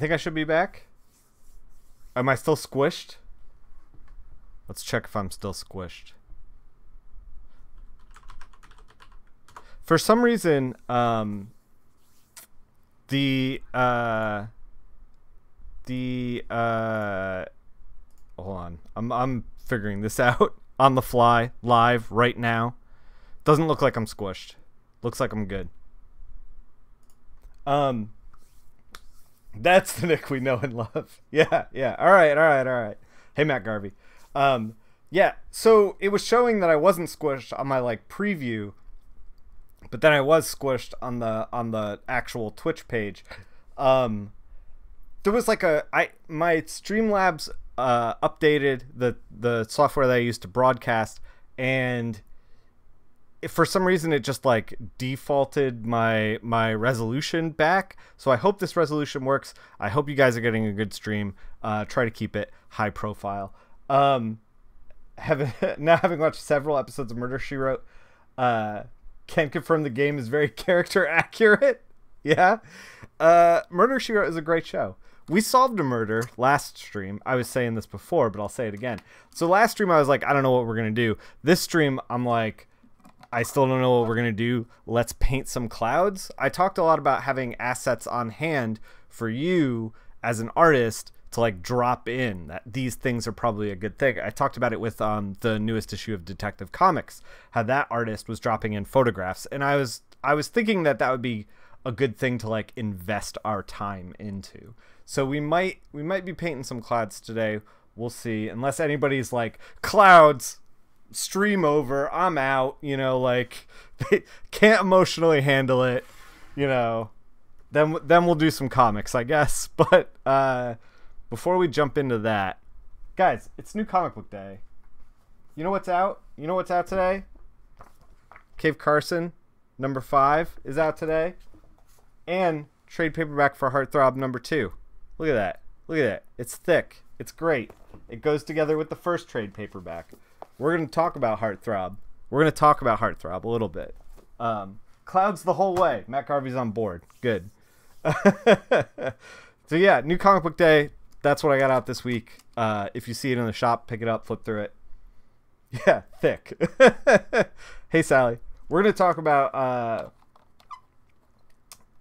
think I should be back. Am I still squished? Let's check if I'm still squished. For some reason, hold on. I'm figuring this out on the fly, live, right now. Doesn't look like I'm squished. Looks like I'm good. That's the Nick we know and love. Yeah. All right. Hey, Matt Garvey. Yeah, so it was showing that I wasn't squished on my like preview, but then I was squished on the actual Twitch page. There was like my Streamlabs updated the software that I used to broadcast, and for some reason it just like defaulted my resolution back. So I hope this resolution works. I hope you guys are getting a good stream. Try to keep it high profile. Having watched several episodes of Murder, She Wrote, can confirm the game is very character accurate. Yeah. Murder, She Wrote is a great show. We solved a murder last stream. I was saying this before, but I'll say it again. So last stream I was like, I don't know what we're going to do. This stream I'm like, I still don't know what we're going to do. Let's paint some clouds. I talked a lot about having assets on hand for you as an artist to like drop in, that these things are probably a good thing. I talked about it with the newest issue of Detective Comics, how that artist was dropping in photographs, and I was thinking that would be a good thing to like invest our time into. So we might be painting some clouds today. We'll see, unless anybody's like, clouds, stream over, I'm out, you know, like they can't emotionally handle it, you know, then we'll do some comics, I guess. But before we jump into that, guys, it's New Comic Book Day. You know what's out? You know what's out today? Cave Carson #5 is out today, and trade paperback for Heartthrob #2. Look at that. Look at that. It's thick. It's great. It goes together with the first trade paperback. We're going to talk about Heartthrob. We're going to talk about Heartthrob a little bit. Clouds the whole way. Matt Garvey's on board. Good. So yeah, New Comic Book Day. That's what I got out this week. If you see it in the shop, pick it up, flip through it. Yeah, thick. Hey, Sally. We're going to talk about...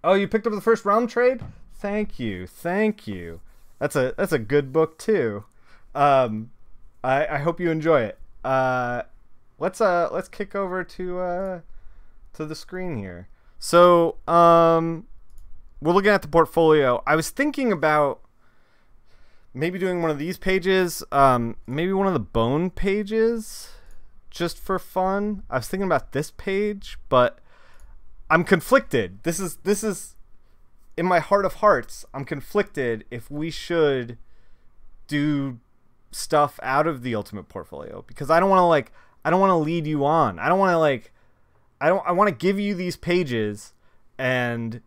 Oh, you picked up the first Realm trade? Thank you. Thank you. That's a good book, too. I hope you enjoy it. Let's kick over to the screen here. So, we're looking at the portfolio. I was thinking about maybe doing one of these pages, maybe one of the Bone pages, just for fun. I was thinking about this page, but I'm conflicted. This is in my heart of hearts. I'm conflicted if we should do stuff out of the Ultimate Portfolio, because I don't want to lead you on. I want to give you these pages, and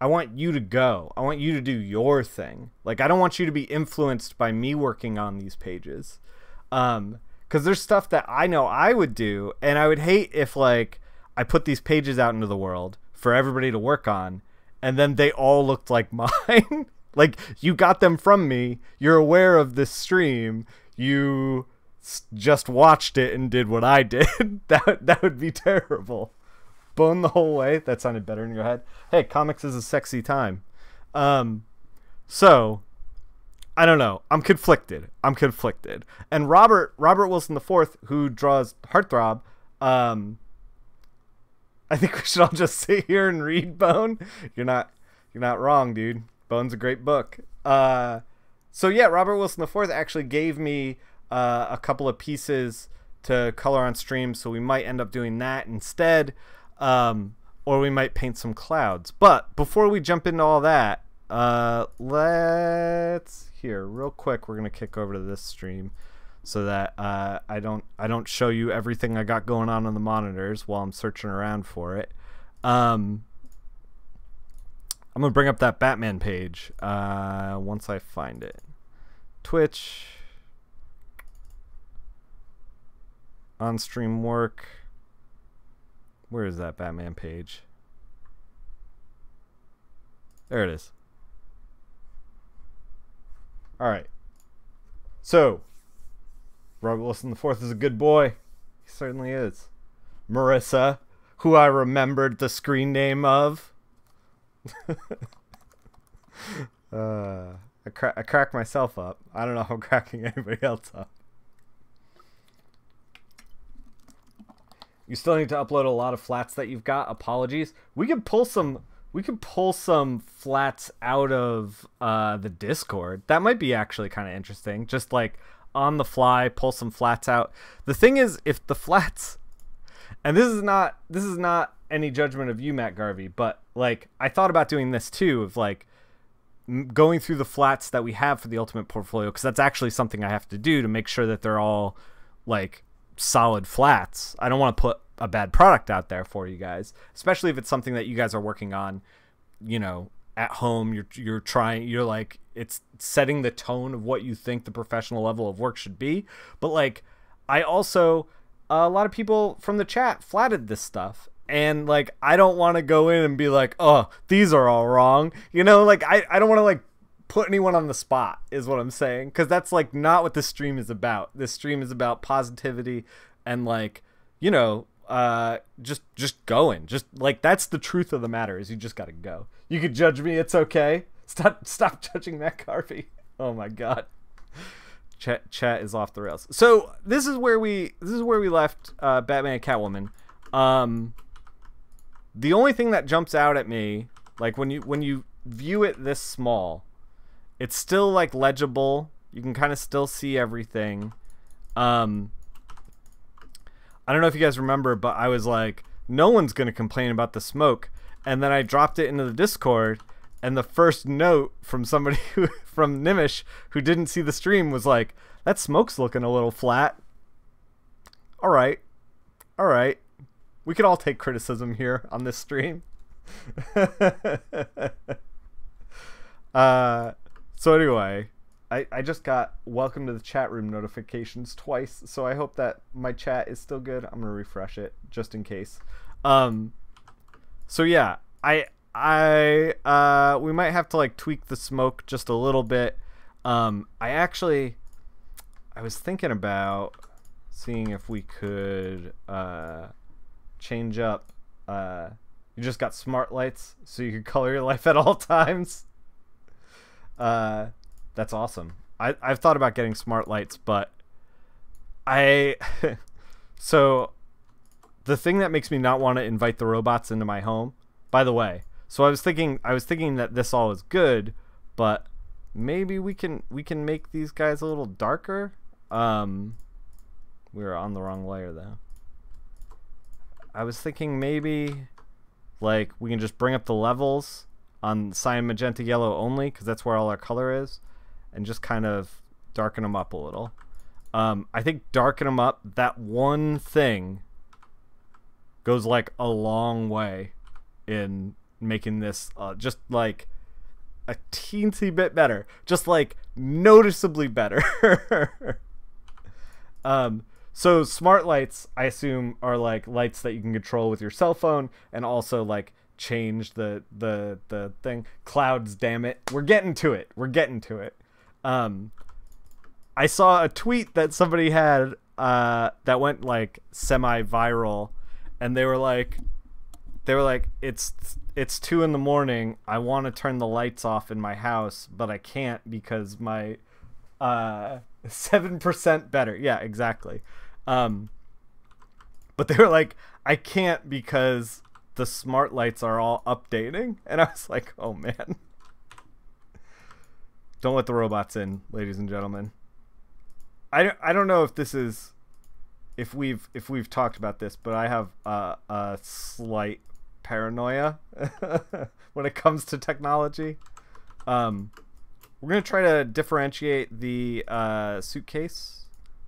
I want you to go. I want you to do your thing. Like, I don't want you to be influenced by me working on these pages. Because there's stuff that I know I would do, and I would hate if, like, I put these pages out into the world for everybody to work on, and then they all looked like mine. Like, you got them from me. You're aware of this stream. You just watched it and did what I did. That would be terrible. Bone the whole way. That sounded better in your head. Hey, comics is a sexy time. So I don't know. I'm conflicted. And Robert Wilson IV, who draws Heartthrob, I think we should all just sit here and read Bone. You're not wrong, dude. Bone's a great book. So yeah, Robert Wilson IV actually gave me a couple of pieces to color on stream, so we might end up doing that instead. Or we might paint some clouds. But before we jump into all that, real quick, we're gonna kick over to this stream so that I don't show you everything I got going on the monitors while I'm searching around for it. I'm gonna bring up that Batman page once I find it. Twitch, on stream work. Where is that Batman page? There it is. All right. So, Robert Wilson IV is a good boy. He certainly is. Marissa, who I remembered the screen name of. I cracked myself up. I don't know if I'm cracking anybody else up. You still need to upload a lot of flats that you've got. Apologies. We can pull some flats out of the Discord. That might be actually kind of interesting. Just like on the fly, pull some flats out. The thing is, if the flats, and this is not any judgment of you, Matt Garvey, but like I thought about doing this too, of like going through the flats that we have for the Ultimate portfolio, because that's actually something I have to do to make sure that they're all like solid flats. I don't want to put a bad product out there for you guys, especially if it's something that you guys are working on, you know, at home. You're like, it's setting the tone of what you think the professional level of work should be. But like, I also, a lot of people from the chat flatted this stuff, and like, I don't want to go in and be like, oh, these are all wrong, you know, like I don't want to like put anyone on the spot, is what I'm saying, because that's like not what this stream is about. This stream is about positivity and like, you know, just going, just like, that's the truth of the matter, is you just gotta go. You could judge me, it's okay. Stop judging Matt Garvey. Oh my god, chat is off the rails. So this is where we left Batman and Catwoman. The only thing that jumps out at me, like when you view it this small, it's still like legible. You can kind of still see everything. I don't know if you guys remember, but I was like, no one's going to complain about the smoke. And then I dropped it into the Discord, and the first note from somebody from Nimish who didn't see the stream was like, that smoke's looking a little flat. All right. We could all take criticism here on this stream. So anyway, I just got welcome to the chat room notifications twice, so I hope that my chat is still good. I'm gonna refresh it just in case. So yeah, we might have to like tweak the smoke just a little bit. I was thinking about seeing if we could change up. You just got smart lights, so you can color your life at all times. That's awesome. I've thought about getting smart lights, but so the thing that makes me not want to invite the robots into my home, by the way, so I was thinking that this all is good, but maybe we can make these guys a little darker. We were on the wrong layer though. I was thinking maybe like we can just bring up the levels on cyan, magenta, yellow only, because that's where all our color is, and just kind of darken them up a little. I think darken them up, that one thing goes like a long way in making this just like a teensy bit better, just like noticeably better. So smart lights, I assume, are like lights that you can control with your cell phone, and also like change the thing. Clouds, damn it. We're getting to it. I saw a tweet that somebody had that went like semi-viral, and they were like it's 2 a.m. I want to turn the lights off in my house, but I can't because my 7% better. Yeah, exactly. But they were like, I can't because the smart lights are all updating, and I was like, oh man. Don't let the robots in, ladies and gentlemen. I don't know if this is, if we've talked about this, but I have a slight paranoia when it comes to technology. We're gonna try to differentiate the suitcase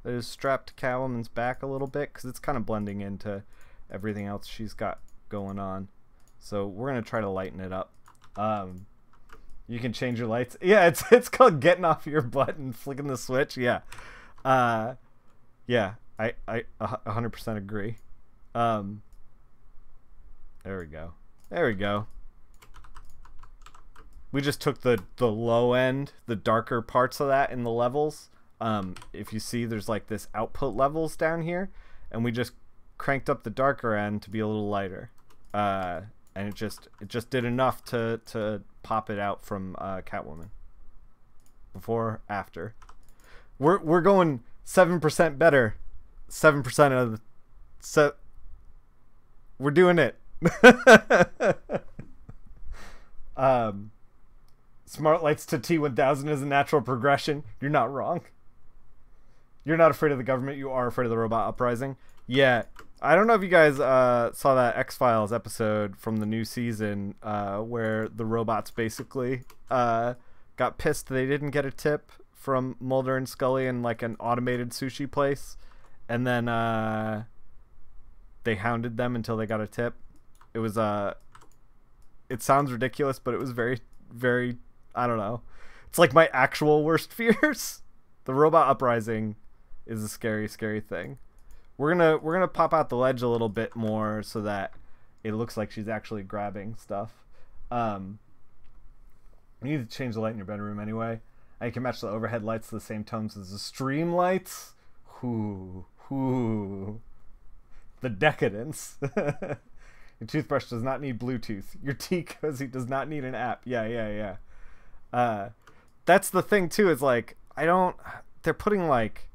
that is strapped to Catwoman's back a little bit, because it's kind of blending into everything else she's got going on. So we're gonna try to lighten it up. You can change your lights. Yeah, it's called getting off your butt and flicking the switch. Yeah, yeah, I 100% agree. There we go. We just took the low end, the darker parts of that in the levels. If you see, there's like this output levels down here, and we just cranked up the darker end to be a little lighter. And it just did enough to pop it out from Catwoman. Before, after. We're going 7% better. 7% of the we're doing it. Smart lights to T1000 is a natural progression. You're not wrong. You're not afraid of the government. You are afraid of the robot uprising. Yeah. I don't know if you guys saw that X-Files episode from the new season where the robots basically got pissed they didn't get a tip from Mulder and Scully in like an automated sushi place, and then they hounded them until they got a tip. It was it sounds ridiculous, but it was very, very, I don't know. It's like my actual worst fears. The robot uprising is a scary, scary thing. We're gonna pop out the ledge a little bit more so that it looks like she's actually grabbing stuff. You need to change the light in your bedroom anyway. I can match the overhead lights to the same tones as the stream lights. Ooh. The decadence. Your toothbrush does not need Bluetooth. Your tea cozy does not need an app. Yeah. That's the thing too, is like, they're putting like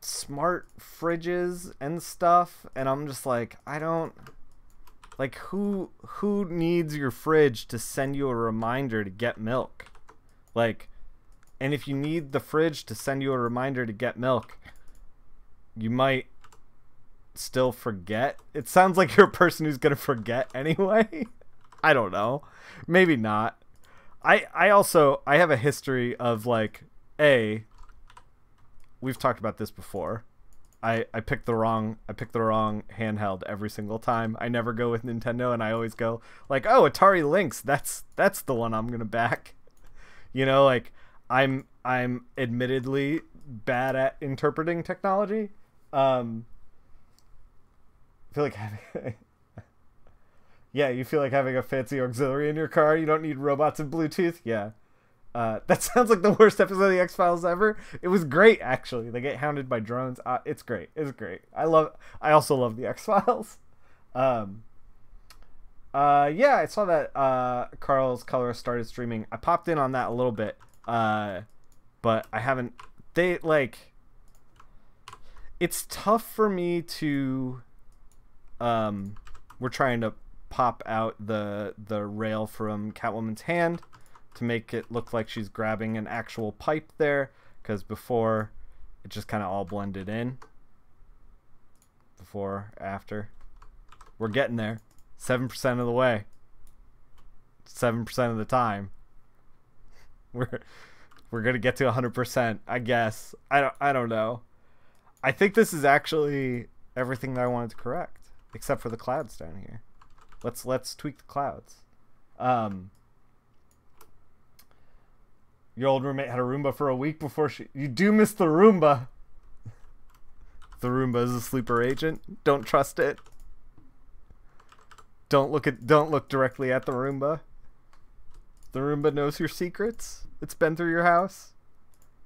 smart fridges and stuff, and I'm just like, like, who needs your fridge to send you a reminder to get milk? Like, and if you need the fridge to send you a reminder to get milk, you might still forget. It sounds like you're a person who's gonna forget anyway. I don't know, maybe not. I have a history of like, we've talked about this before. I pick the wrong handheld every single time. I never go with Nintendo, and I always go like, oh, Atari Lynx, that's the one I'm gonna back. You know, like, I'm admittedly bad at interpreting technology. I feel like having yeah, you feel like having a fancy auxiliary in your car. You don't need robots and Bluetooth. Yeah. That sounds like the worst episode of the X-Files ever. It was great, actually. They get hounded by drones. It's great. It's great. I also love the X-Files. Yeah, I saw that Carl's Colorist started streaming. I popped in on that a little bit, but I haven't. It's tough for me to. We're trying to pop out the rail from Catwoman's hand to make it look like she's grabbing an actual pipe there, because before it just kind of all blended in. Before, after. We're getting there. 7% of the way. 7% of the time. We're gonna get to 100%, I guess. I don't know. I think this is actually everything that I wanted to correct, except for the clouds down here. Let's tweak the clouds. Your old roommate had a Roomba for a week before you do miss the Roomba. The Roomba is a sleeper agent. Don't trust it. Don't look directly at the Roomba. The Roomba knows your secrets. It's been through your house.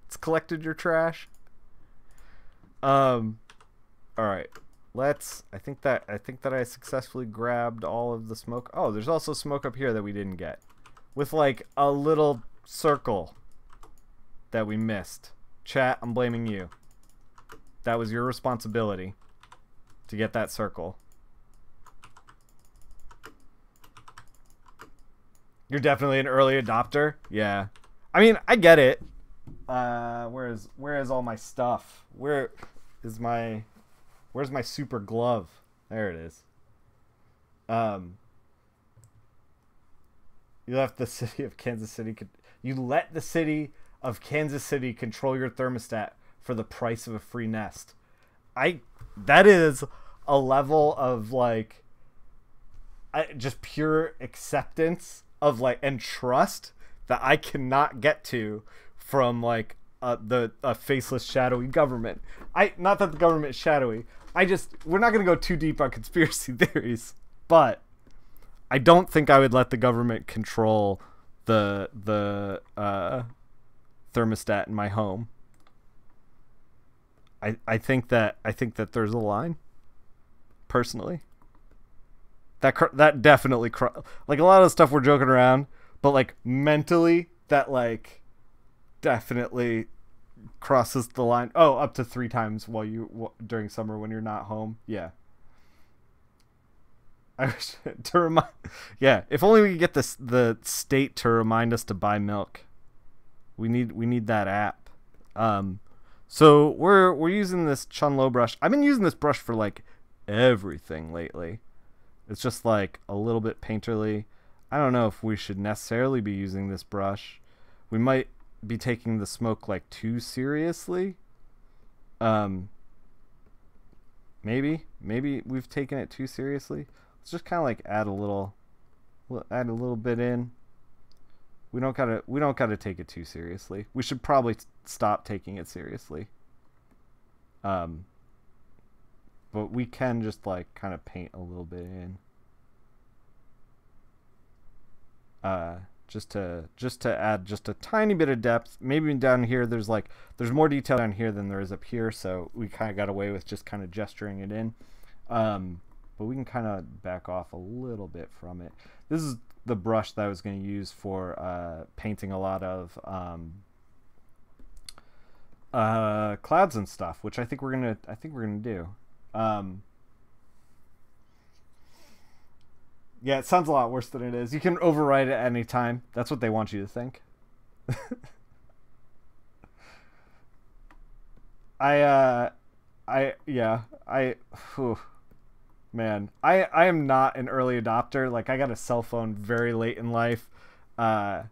It's collected your trash. All right. I think that I successfully grabbed all of the smoke. Oh, there's also smoke up here that we didn't get, with like a little circle that we missed. Chat, I'm blaming you. That was your responsibility to get that circle. You're definitely an early adopter. Yeah, I mean, I get it. Where is all my stuff? Where's my super glove? There it is. You left the city of Kansas City. You let the city of Kansas City control your thermostat for the price of a free nest. That is a level of like, just pure acceptance of like, and trust that I cannot get to from like a faceless, shadowy government. Not that the government is shadowy. We're not going to go too deep on conspiracy theories, but I don't think I would let the government control the thermostat in my home. I think that there's a line. Personally, that definitely like a lot of the stuff we're joking around, but like mentally that like definitely crosses the line. Oh, up to 3 times during summer when you're not home. Yeah. I wish to remind. Yeah, if only we could get the state to remind us to buy milk. We need that app. So we're using this Chun-Lo brush. I've been using this brush for like everything lately. It's just like a little bit painterly. I don't know if we should necessarily be using this brush. We might be taking the smoke like too seriously. Maybe we've taken it too seriously. Let's just kind of like add a little bit in. We don't gotta take it too seriously. We should probably stop taking it seriously. But we can just like kind of paint a little bit in. Just to add just a tiny bit of depth. Maybe down here there's more detail down here than there is up here, so we kind of got away with just kind of gesturing it in. But we can kind of back off a little bit from it. This is the brush that I was going to use for painting a lot of clouds and stuff, which I think we're gonna do. Yeah, it sounds a lot worse than it is. You can overwrite it at any time. That's what they want you to think. Man, I am not an early adopter. Like, I got a cell phone very late in life. I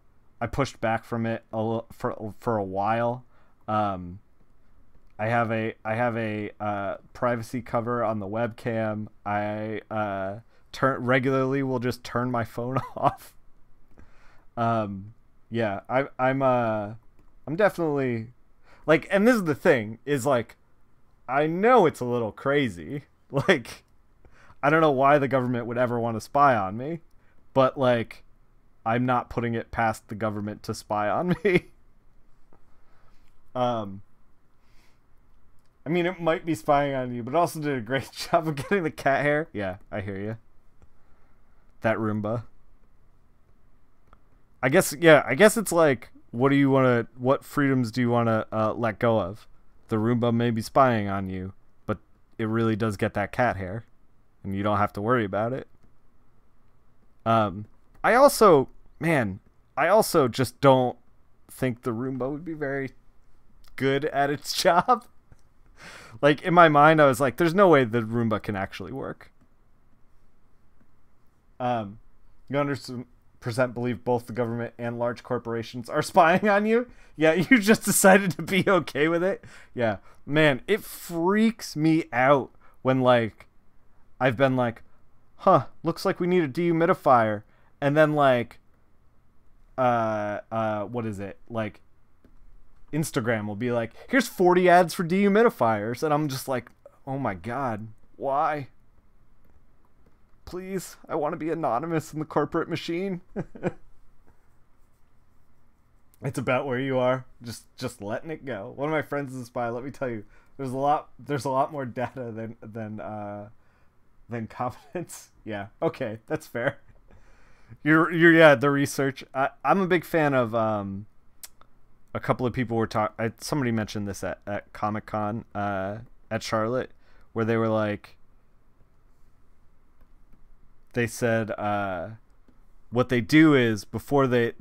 pushed back from it for a while. I have a privacy cover on the webcam. I regularly will just turn my phone off. Yeah, I'm definitely like, and this is the thing, is like, I know it's a little crazy. Like, I don't know why the government would ever want to spy on me, but like, I'm not putting it past the government to spy on me. I mean, it might be spying on you, but it also did a great job of getting the cat hair. Yeah, I hear you. That Roomba. I guess it's like, what freedoms do you want to let go of? The Roomba may be spying on you, but it really does get that cat hair, and you don't have to worry about it. I also just don't think the Roomba would be very good at its job. Like, in my mind, I was like, there's no way the Roomba can actually work. You 100% believe both the government and large corporations are spying on you? Yeah, you just decided to be okay with it? Yeah. Man, it freaks me out when, like, I've been like, looks like we need a dehumidifier. And then, like, what is it? Like, Instagram will be like, here's 40 ads for dehumidifiers. And I'm just like, oh my God, why? Please, I want to be anonymous in the corporate machine. It's about where you are. Just letting it go. One of my friends is a spy. Let me tell you, there's a lot more data than competence. Yeah, okay, that's fair. You're the research. I'm a big fan of a couple of people were somebody mentioned this at Comic-Con at Charlotte, where they were like, they said what they do is, before they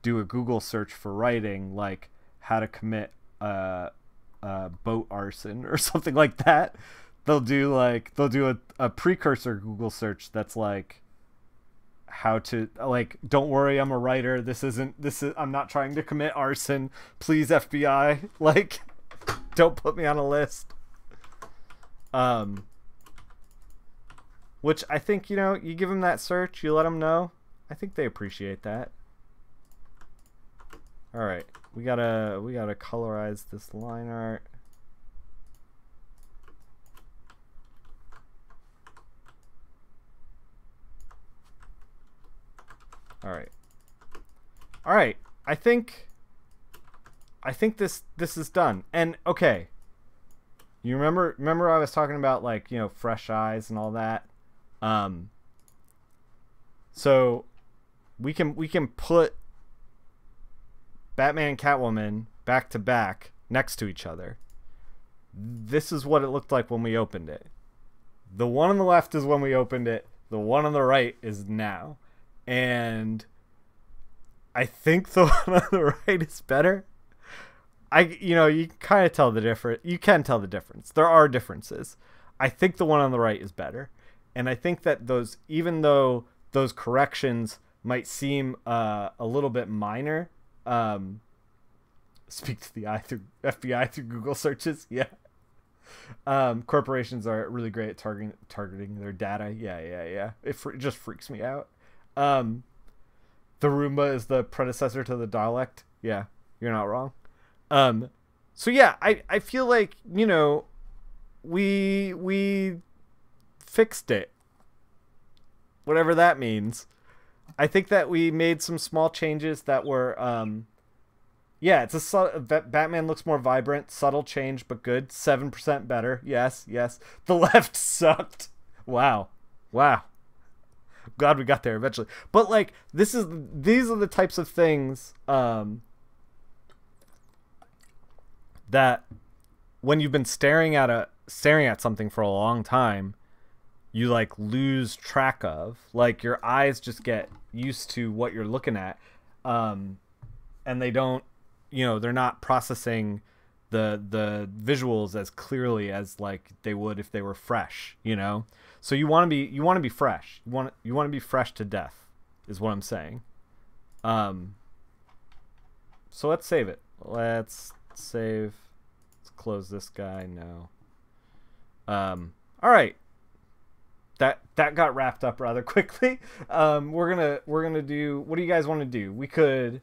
do a Google search for writing, like how to commit boat arson or something like that, they'll do a precursor Google search that's like, how to, like, don't worry, I'm a writer, I'm not trying to commit arson, please FBI, like, don't put me on a list. Which I think, you give them that search, you let them know, I think they appreciate that. All right, we gotta colorize this line art. All right, I think this is done. And okay, you remember I was talking about, like, you know, fresh eyes and all that. So we can put Batman and Catwoman back to back next to each other. This is what it looked like when we opened it. The one on the left is when we opened it. The one on the right is now. And I think the one on the right is better. You know, you can kind of tell the difference. You can tell the difference. There are differences. I think the one on the right is better. And I think that those, even though those corrections might seem a little bit minor, speak to the FBI through Google searches. Yeah. Corporations are really great at targeting their data. Yeah. It just freaks me out. The Roomba is the predecessor to the Dalek. Yeah, you're not wrong. So yeah, I feel like, you know, we fixed it. Whatever that means. I think that we made some small changes that were, yeah, Batman looks more vibrant, subtle change, but good. 7% better. Yes. The left sucked. Wow. Glad we got there eventually. But, like, these are the types of things, that when you've been staring at something for a long time, you, like, lose track of. Like, your eyes just get used to what you're looking at, and they don't, you know, they're not processing the visuals as clearly as, like, they would if they were fresh, you know. So you want to be fresh. You want to be fresh to death, is what I'm saying. So let's save it. Let's close this guy now. All right. That got wrapped up rather quickly. We're gonna do. What do you guys want to do? We could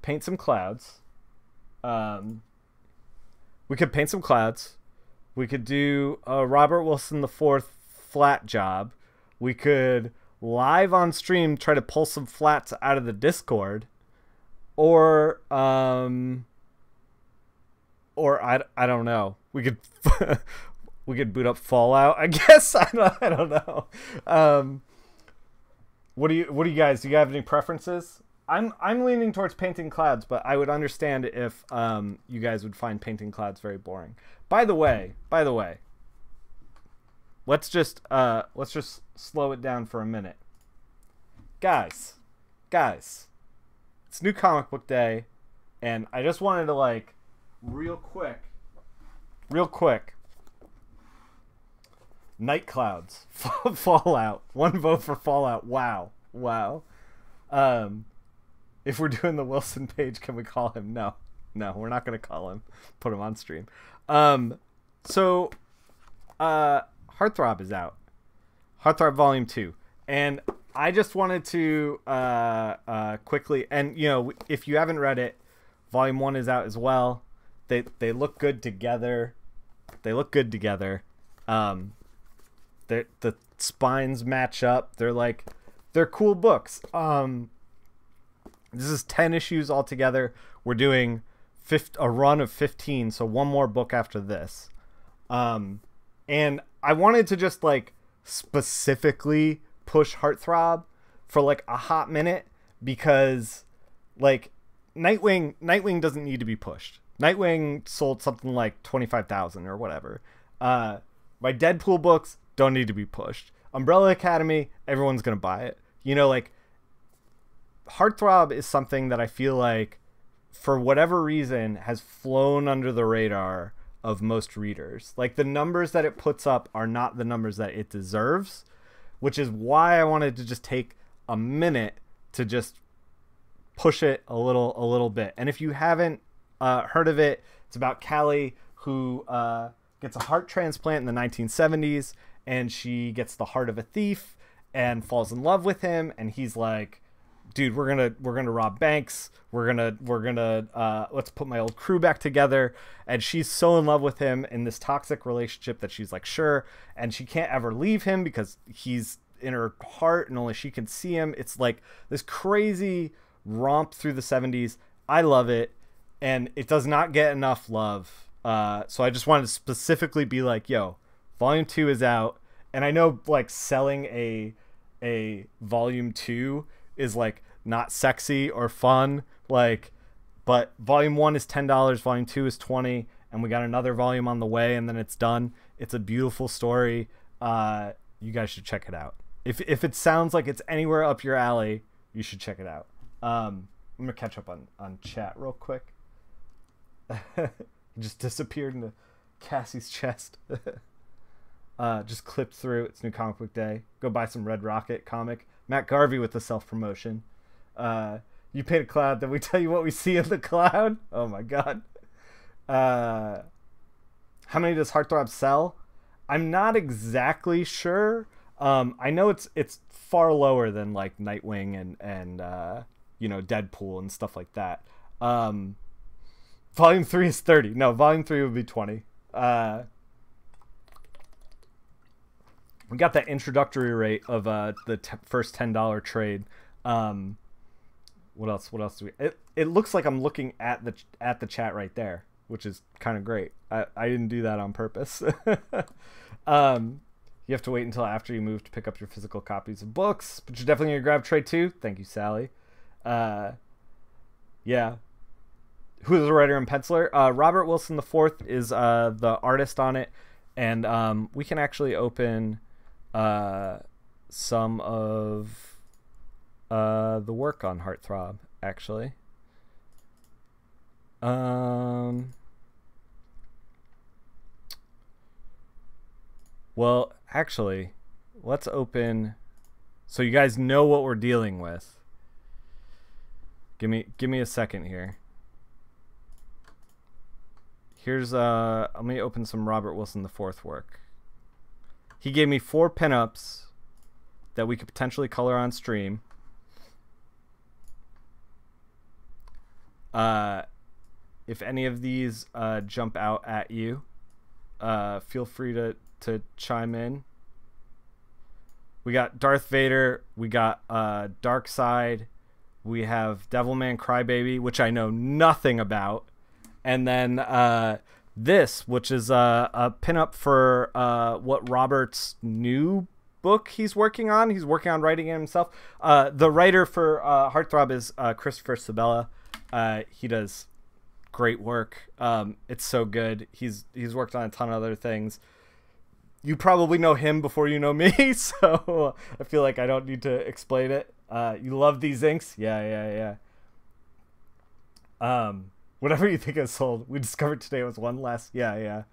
paint some clouds. We could paint some clouds. We could do a Robert Wilson IV flat job. We could live on stream try to pull some flats out of the Discord, or I don't know. We could we could boot up Fallout, I guess. I don't know. What do you guys? Do you have any preferences? I'm leaning towards painting clouds, but I would understand if you guys would find painting clouds very boring. By the way, let's just slow it down for a minute. Guys, it's New Comic Book Day, and I just wanted to, like, real quick, Night Clouds, Fallout. 1 vote for Fallout. Wow. If we're doing the Wilson page, can we call him? No, we're not going to call him. Put him on stream. So Heartthrob is out. Heartthrob Volume 2. And I just wanted to quickly, and, you know, if you haven't read it, Volume 1 is out as well. They look good together. The spines match up. They're cool books. This is 10 issues altogether. We're doing a run of 15, so one more book after this. And I wanted to just, like, specifically push Heartthrob for, like, a hot minute, because, like, Nightwing doesn't need to be pushed. Nightwing sold something like 25,000 or whatever. My Deadpool books don't need to be pushed. Umbrella Academy, everyone's gonna buy it. You know, like, Heartthrob is something that I feel like, for whatever reason, has flown under the radar of most readers. Like, the numbers that it puts up are not the numbers that it deserves, which is why I wanted to just take a minute to just push it a little bit. And if you haven't heard of it, it's about Callie, who gets a heart transplant in the 1970s, and she gets the heart of a thief and falls in love with him, and he's like, dude, we're gonna rob banks. We're gonna let's put my old crew back together. And she's so in love with him in this toxic relationship that she's like, sure. And she can't ever leave him because he's in her heart and only she can see him. It's like this crazy romp through the 70s. I love it, and it does not get enough love. So I just wanted to specifically be like, yo, volume 2 is out. And I know like selling a volume 2 is like not sexy or fun, like, but volume 1 is $10, volume 2 is $20, and we got another volume on the way, and then it's done. It's a beautiful story. You guys should check it out. If it sounds like it's anywhere up your alley, you should check it out. I'm gonna catch up on chat real quick. Just disappeared into Cassie's chest. Just clipped through. It's New Comic Book Day. Go buy some Red Rocket comic. Matt Garvey with the self-promotion. You paint a cloud, then we tell you what we see in the cloud. Oh my god. How many does Heartthrob sell? I'm not exactly sure. I know it's far lower than like Nightwing and you know, Deadpool and stuff like that. Volume 3 is 30. No, volume 3 would be 20. We got that introductory rate of the first $10 trade. What else do we? It looks like I'm looking at the chat right there, which is kind of great. I didn't do that on purpose. You have to wait until after you move to pick up your physical copies of books, but you're definitely gonna grab trade 2. Thank you, Sally. Yeah. Who's the writer and penciler? Robert Wilson IV is the artist on it, and we can actually open some of the work on Heartthrob, actually. Well, actually, let's open so you guys know what we're dealing with. Give me a second here. Here's let me open some Robert Wilson IV work. He gave me 4 pinups that we could potentially color on stream. If any of these jump out at you, feel free to chime in. We got Darth Vader, we got Darkseid, we have Devilman Crybaby, which I know nothing about, and then this, which is a pinup for what Robert's new book he's working on. He's working on writing it himself. The writer for Heartthrob is Christopher Sabella. He does great work. It's so good. He's worked on a ton of other things. You probably know him before you know me, so I feel like I don't need to explain it. You love these inks? Yeah. Whatever you think is sold. We discovered today was one less. Yeah.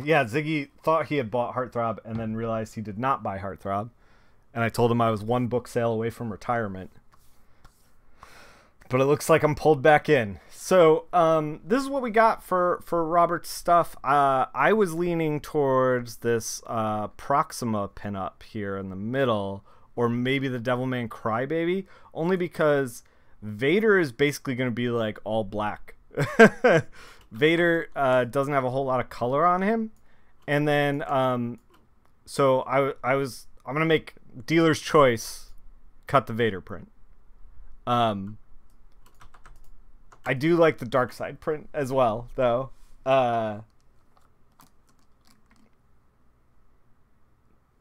Yeah, Ziggy thought he had bought Heartthrob and then realized he did not buy Heartthrob. And I told him I was 1 book sale away from retirement. But it looks like I'm pulled back in. So this is what we got for Robert's stuff. I was leaning towards this Proxima pinup here in the middle, or maybe the Devilman Crybaby, only because Vader is basically going to be like all black. Vader doesn't have a whole lot of color on him. And then so I'm going to make dealer's choice, cut the Vader print. I do like the Darkseid print as well, though.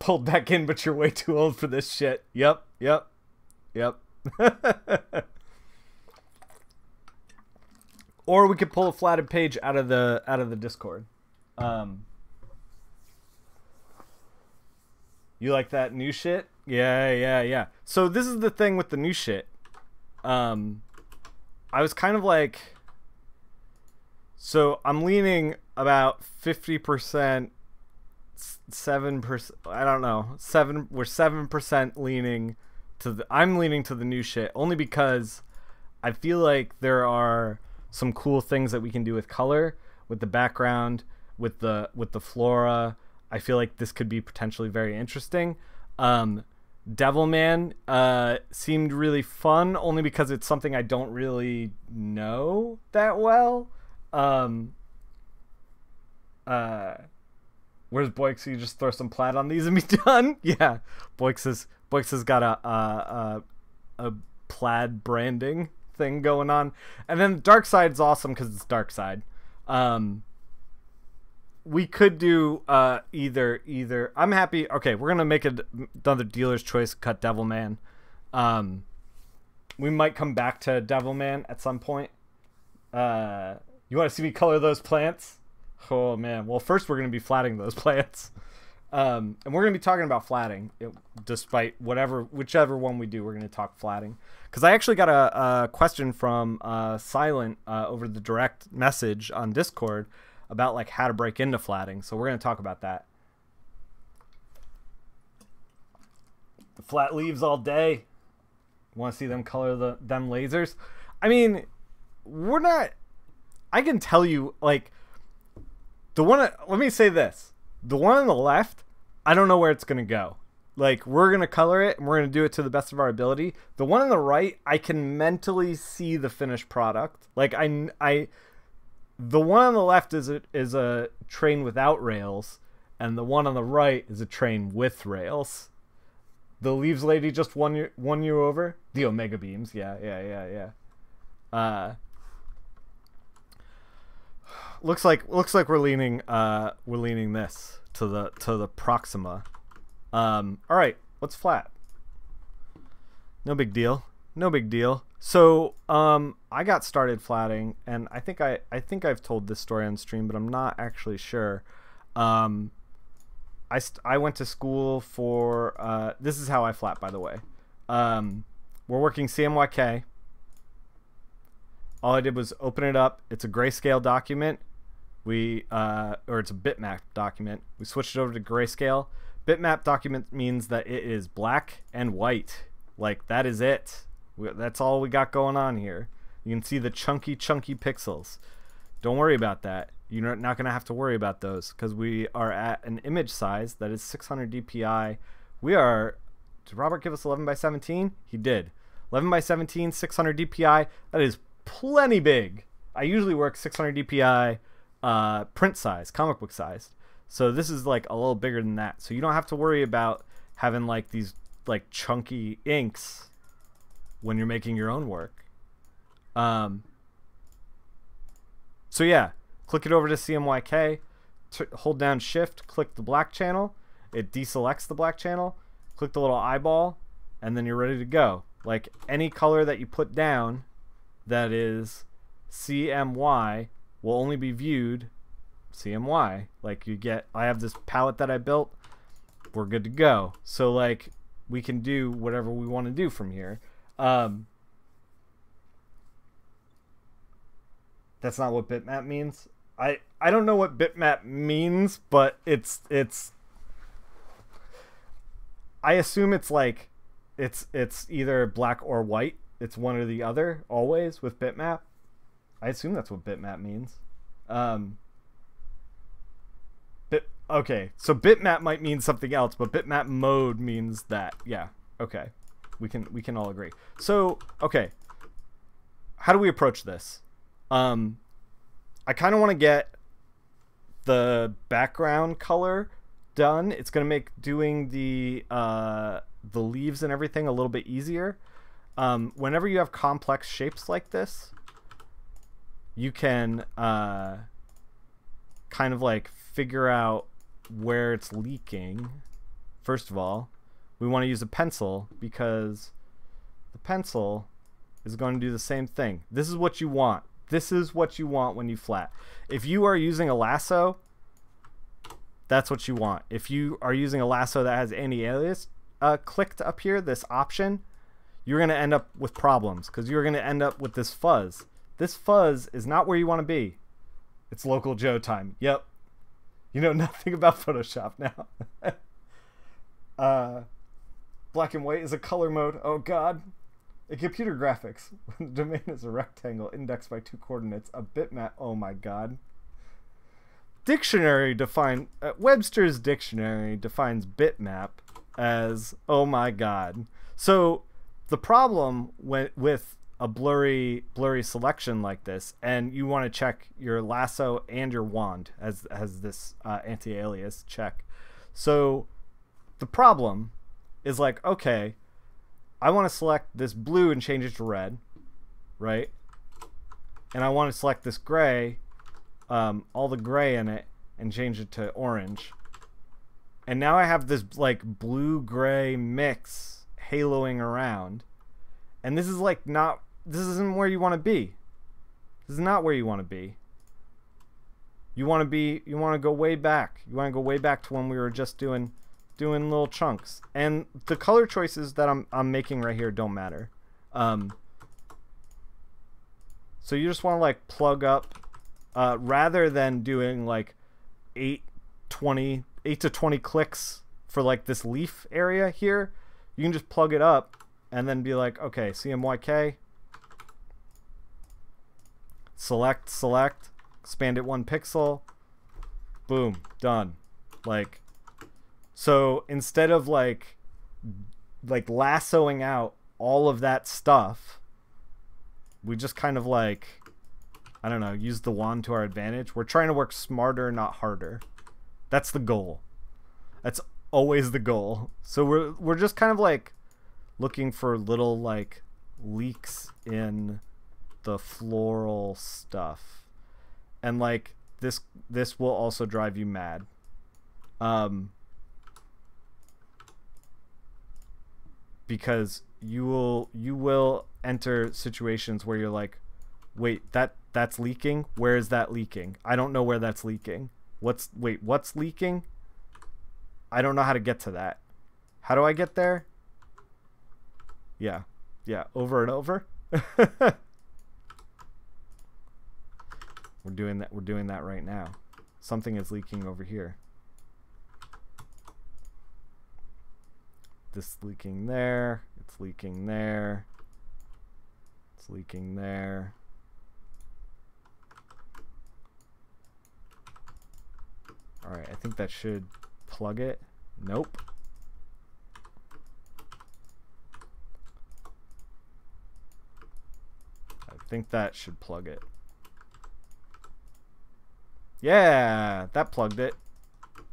Pulled back in, but you're way too old for this shit. Yep. Or we could pull a flatted page out of the Discord. You like that new shit? Yeah. So this is the thing with the new shit. I was kind of like, so I'm leaning about 50%, 7%, I don't know, we're 7% leaning to I'm leaning to the new shit, only because I feel like there are some cool things that we can do with color, with the background, with the flora. I feel like this could be potentially very interesting. Devilman seemed really fun, only because it's something I don't really know that well. Where's Boix? So you just throw some plaid on these and be done? Yeah, Boix has got a plaid branding thing going on, and then Dark Side's awesome because it's Dark Side. We could do either. I'm happy. Okay, we're gonna make another dealer's choice. Cut Devilman. We might come back to Devilman at some point. You want to see me color those plants? Oh man. Well, first we're gonna be flatting those plants, and we're gonna be talking about flatting. Despite whichever one we do, we're gonna talk flatting. Because I actually got a question from Silent over the direct message on Discord about like how to break into flatting. So we're gonna talk about that. The flat leaves all day. Want to see them color them lasers? I mean, we're not. I can tell you, like, the one. Let me say this: the one on the left, I don't know where it's gonna go. Like, we're gonna color it and we're gonna do it to the best of our ability. The one on the right, I can mentally see the finished product. Like, the one on the left is a train without rails, and the one on the right is a train with rails. The leaves lady just won you over. The Omega beams, yeah. Looks like we're leaning this to the Proxima. All right, let's flat. No big deal. So I got started flatting, and I think I've told this story on stream, but I'm not actually sure. I went to school for this is how I flat, by the way. We're working CMYK. All I did was open it up. It's a grayscale document. Or it's a bitmap document. We switched it over to grayscale. Bitmap document means that it is black and white. Like, that is it. That's all we got going on here. You can see the chunky pixels. Don't worry about that. You're not going to have to worry about those because we are at an image size that is 600 dpi. We are. Did Robert give us 11 by 17? He did. 11 by 17, 600 dpi. That is plenty big. I usually work 600 dpi print size, comic book size. So this is like a little bigger than that. So you don't have to worry about having like these like chunky inks when you're making your own work. So yeah. Click it over to CMYK, hold down shift, click the black channel, it deselects the black channel, click the little eyeball, and then you're ready to go. Like, any color that you put down that is CMY will only be viewed CMY. Like, I have this palette that I built, we're good to go. So like, we can do whatever we want to do from here. That's not what bitmap means. I don't know what bitmap means, but it's I assume it's like it's either black or white. It's one or the other always with bitmap. I assume that's what bitmap means. Okay, so bitmap might mean something else, but bitmap mode means that. Yeah. Okay. We can all agree. So, okay. How do we approach this? I kind of want to get the background color done. It's going to make doing the leaves and everything a little bit easier. Whenever you have complex shapes like this, you can kind of like figure out where it's leaking. First of all, we want to use a pencil because the pencil is going to do the same thing. This is what you want. This is what you want when you flat. If you are using a lasso, that's what you want. If you are using a lasso that has anti-alias clicked up here, this option, you're going to end up with problems because you're going to end up with this fuzz. This fuzz is not where you want to be. It's local Joe time. Yep. You know nothing about Photoshop now. Black and white is a color mode. Oh, God. In computer graphics, when the domain is a rectangle indexed by 2 coordinates, a bitmap. Oh my God. Webster's dictionary defines bitmap as, oh my God. So the problem with a blurry selection like this, and you want to check your lasso and your wand as this anti-alias check. So the problem is like, okay, I want to select this blue and change it to red, right? And I want to select this gray, all the gray in it, and change it to orange. And now I have this like blue-gray mix haloing around. And this is like this isn't where you want to be. This is not where you want to be. You want to go way back. You want to go way back to when we were just doing little chunks. And the color choices that I'm making right here don't matter. So you just want to like plug up, rather than doing like 8 to 20 clicks for like this leaf area here, you can just plug it up and then be like, okay, CMYK, select, expand it 1 pixel, boom, done. Like, so instead of like lassoing out all of that stuff, we just kind of like, I don't know, use the wand to our advantage. We're trying to work smarter, not harder. That's the goal. That's always the goal. So we're just kind of like looking for little like leaks in the floral stuff. And like this will also drive you mad. Because you will enter situations where you're like, wait, that's leaking? Where is that leaking? I don't know where that's leaking. What's leaking? I don't know how to get to that. How do I get there? Yeah, over and over. We're doing that right now. Something is leaking over here. This leaking there. It's leaking there. It's leaking there. Alright, I think that should plug it. Nope. I think that should plug it. Yeah, that plugged it.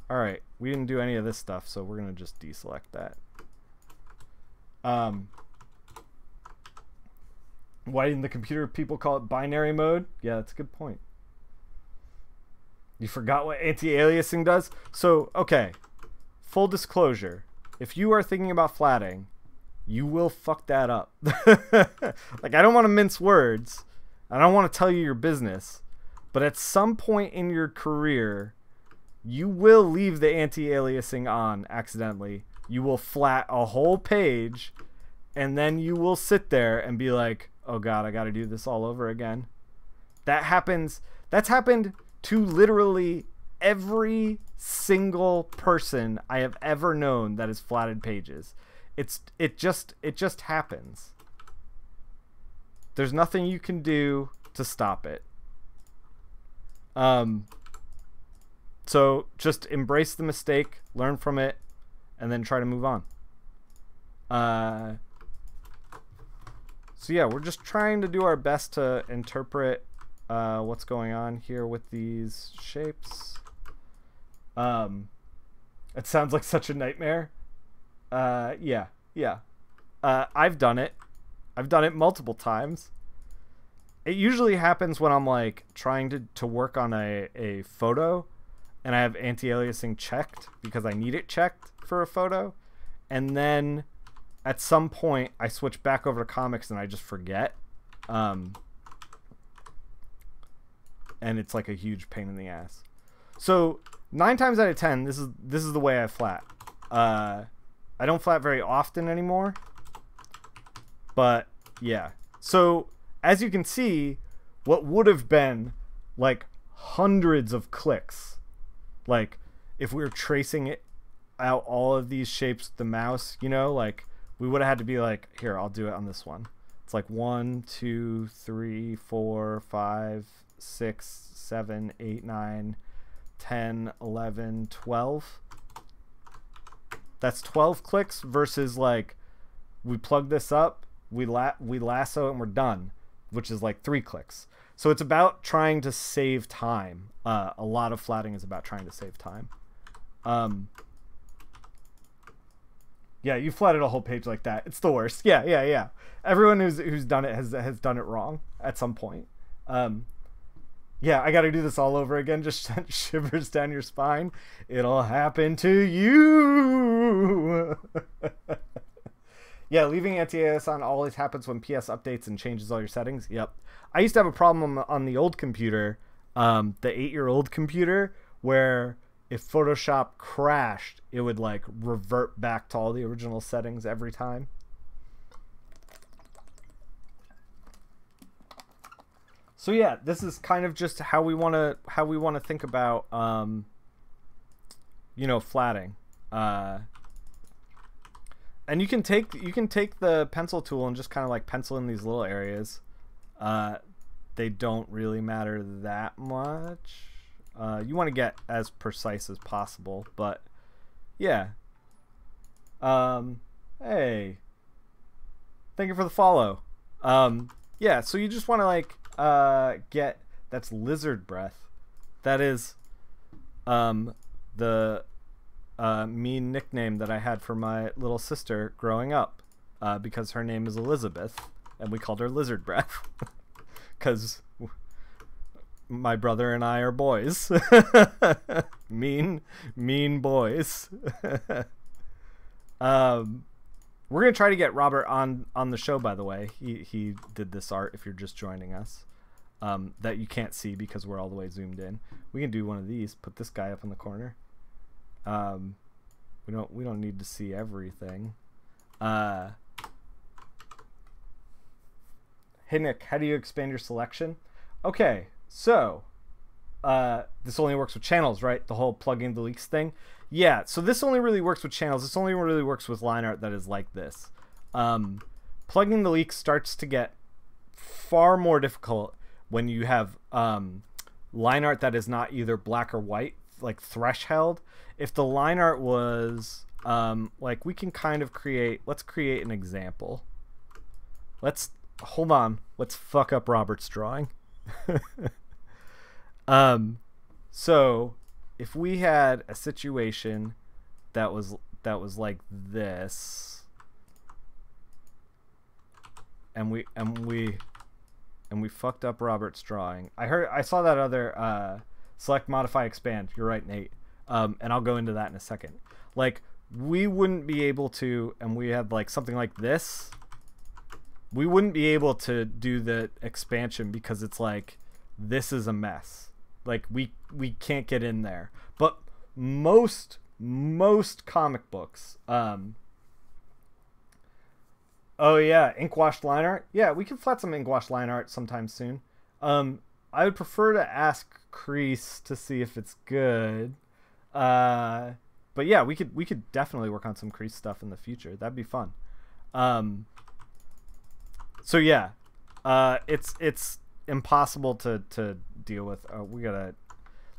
Alright, we didn't do any of this stuff, so we're going to just deselect that. Why didn't the computer people call it binary mode? Yeah, that's a good point. You forgot what anti-aliasing does? So, okay. Full disclosure. If you are thinking about flatting, you will fuck that up. Like, I don't want to mince words. I don't want to tell you your business. But at some point in your career, you will leave the anti-aliasing on accidentally. You will flat a whole page, and then you will sit there and be like, oh god, I gotta do this all over again. That happens. That's happened to literally every single person I have ever known that has flatted pages. It just happens. There's nothing you can do to stop it. So just embrace the mistake, learn from it, and then try to move on. So yeah, we're just trying to do our best to interpret what's going on here with these shapes. It sounds like such a nightmare. Yeah. I've done it. I've done it multiple times. It usually happens when I'm like trying to work on a photo and I have anti-aliasing checked because I need it checked for a photo, and then at some point I switch back over to comics and I just forget, and it's like a huge pain in the ass. So 9 times out of 10, this is the way I flat. I don't flat very often anymore, but yeah. So as you can see, what would have been like hundreds of clicks, like if we were tracing it out all of these shapes with the mouse, you know, like we would have had to be like, here, I'll do it on this one. It's like 1, 2, 3, 4, 5, 6, 7, 8, 9, 10, 11, 12. That's 12 clicks versus like we plug this up we lasso it and we're done, which is like 3 clicks. So it's about trying to save time. A lot of flatting is about trying to save time. Yeah, you flatted a whole page like that. It's the worst. Yeah. Everyone who's done it has done it wrong at some point. Yeah, I got to do this all over again. Just sent shivers down your spine. It'll happen to you. Yeah, leaving anti-AS on always happens when PS updates and changes all your settings. Yep. I used to have a problem on the old computer, the 8-year-old computer, where if Photoshop crashed, it would like revert back to all the original settings every time. So yeah, this is kind of just how we want to think about you know, flatting. And you can take the pencil tool and just kind of like pencil in these little areas. They don't really matter that much. You want to get as precise as possible, but yeah. Hey, thank you for the follow. Yeah, so you just want to like get, that's lizard breath. That is the mean nickname that I had for my little sister growing up, because her name is Elizabeth and we called her Lizard Breath because my brother and I are boys. mean boys. We're gonna try to get Robert on the show, by the way. He did this art, if you're just joining us, that you can't see because we're all the way zoomed in. We can do one of these, put this guy up in the corner. We don't need to see everything. Hey Nick, how do you expand your selection? Okay, so this only works with channels, right? The whole plugging the leaks thing. Yeah, so this only really works with channels. This only really works with line art that is like this. Plugging the leaks starts to get far more difficult when you have line art that is not either black or white, like threshold. If the line art was like, we can kind of create, let's create an example. Hold on, let's fuck up Robert's drawing. So if we had a situation that was like this, and we fucked up Robert's drawing. I saw that other select, modify, expand. You're right, Nate. And I'll go into that in a second. Like, we wouldn't be able to, and we had like something like this, we wouldn't be able to do the expansion because it's like, this is a mess. Like, we can't get in there. But most comic books, oh yeah, ink washed line art. Yeah, we can flat some ink washed line art sometime soon. I would prefer to ask Crease to see if it's good. But yeah, we could definitely work on some Crease stuff in the future. That'd be fun. So yeah, it's impossible to deal with. We gotta,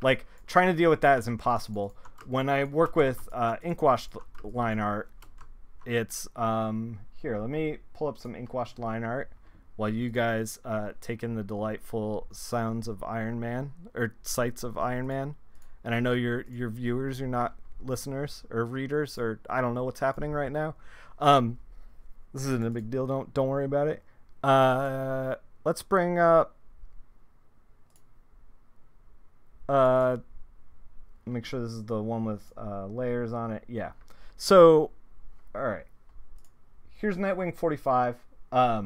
like, trying to deal with that is impossible. When I work with ink washed line art, it's here, let me pull up some ink washed line art while you guys take in the delightful sounds of Iron Man, or sights of Iron Man. And I know you're viewers, you're not listeners or readers, or I don't know what's happening right now. This isn't a big deal. Don't worry about it. Let's bring up. Make sure this is the one with layers on it. Yeah. So, all right. Here's Nightwing 45. I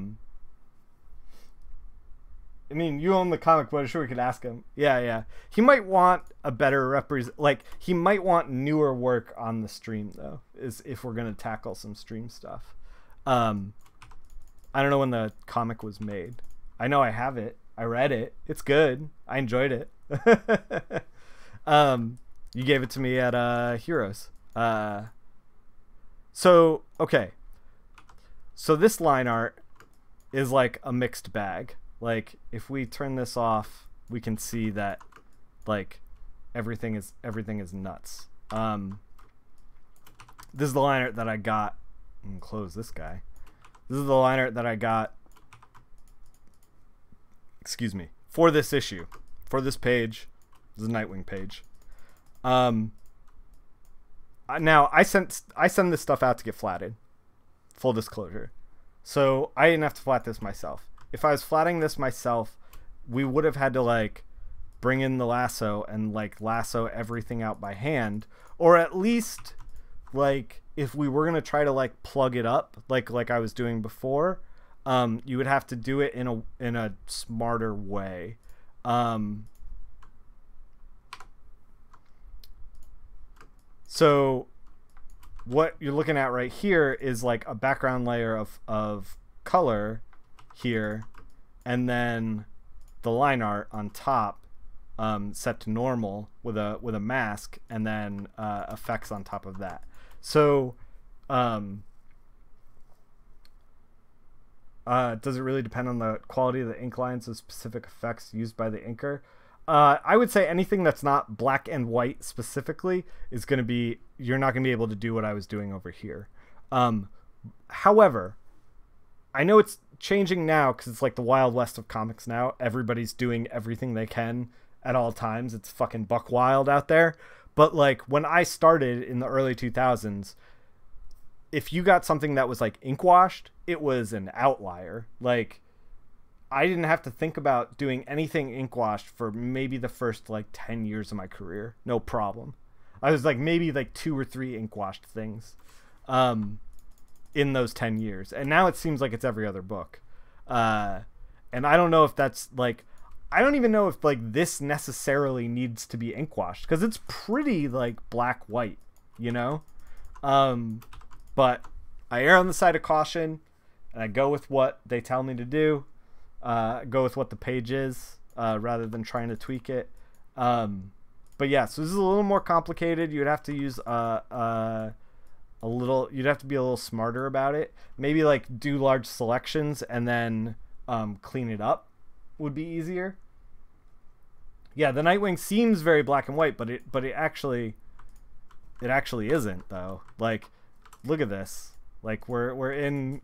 mean, you own the comic, but I'm sure we could ask him. Yeah. He might want a better he might want newer work on the stream, though, is if we're going to tackle some stream stuff. I don't know when the comic was made. I know I have it. I read it. It's good. I enjoyed it. You gave it to me at Heroes. So, okay. So this line art is like a mixed bag. Like, if we turn this off, we can see that, like, everything is nuts. This is the line art that I got. And close this guy. This is the line art that I got, excuse me, for this issue, for this page. This is a Nightwing page. Now I send this stuff out to get flatted. Full disclosure. So I didn't have to flat this myself. If I was flatting this myself, we would have had to like bring in the lasso and like lasso everything out by hand, or at least like if we were gonna try to like plug it up like I was doing before, you would have to do it in a smarter way. So what you're looking at right here is like a background layer of color here, and then the line art on top, set to normal with a mask, and then effects on top of that. So does it really depend on the quality of the ink lines of specific effects used by the inker? I would say anything that's not black and white specifically is going to be, you're not going to be able to do what I was doing over here. However, I know it's changing now because it's like the Wild West of comics now. Everybody's doing everything they can at all times. It's fucking buck wild out there. But like when I started in the early 2000s, if you got something that was like ink washed, it was an outlier. Like I didn't have to think about doing anything ink washed for maybe the first like 10 years of my career. No problem. I was like maybe like 2 or 3 ink washed things in those 10 years. And now it seems like it's every other book. And I don't know if that's like, I don't even know if like this necessarily needs to be ink washed because it's pretty like black white, you know? But I err on the side of caution and I go with what they tell me to do. Go with what the page is rather than trying to tweak it. But yeah, so this is a little more complicated. You'd have to use you'd have to be a little smarter about it. Maybe like do large selections and then clean it up would be easier. Yeah, the Nightwing seems very black and white, but it actually isn't though. Like, look at this. Like we're in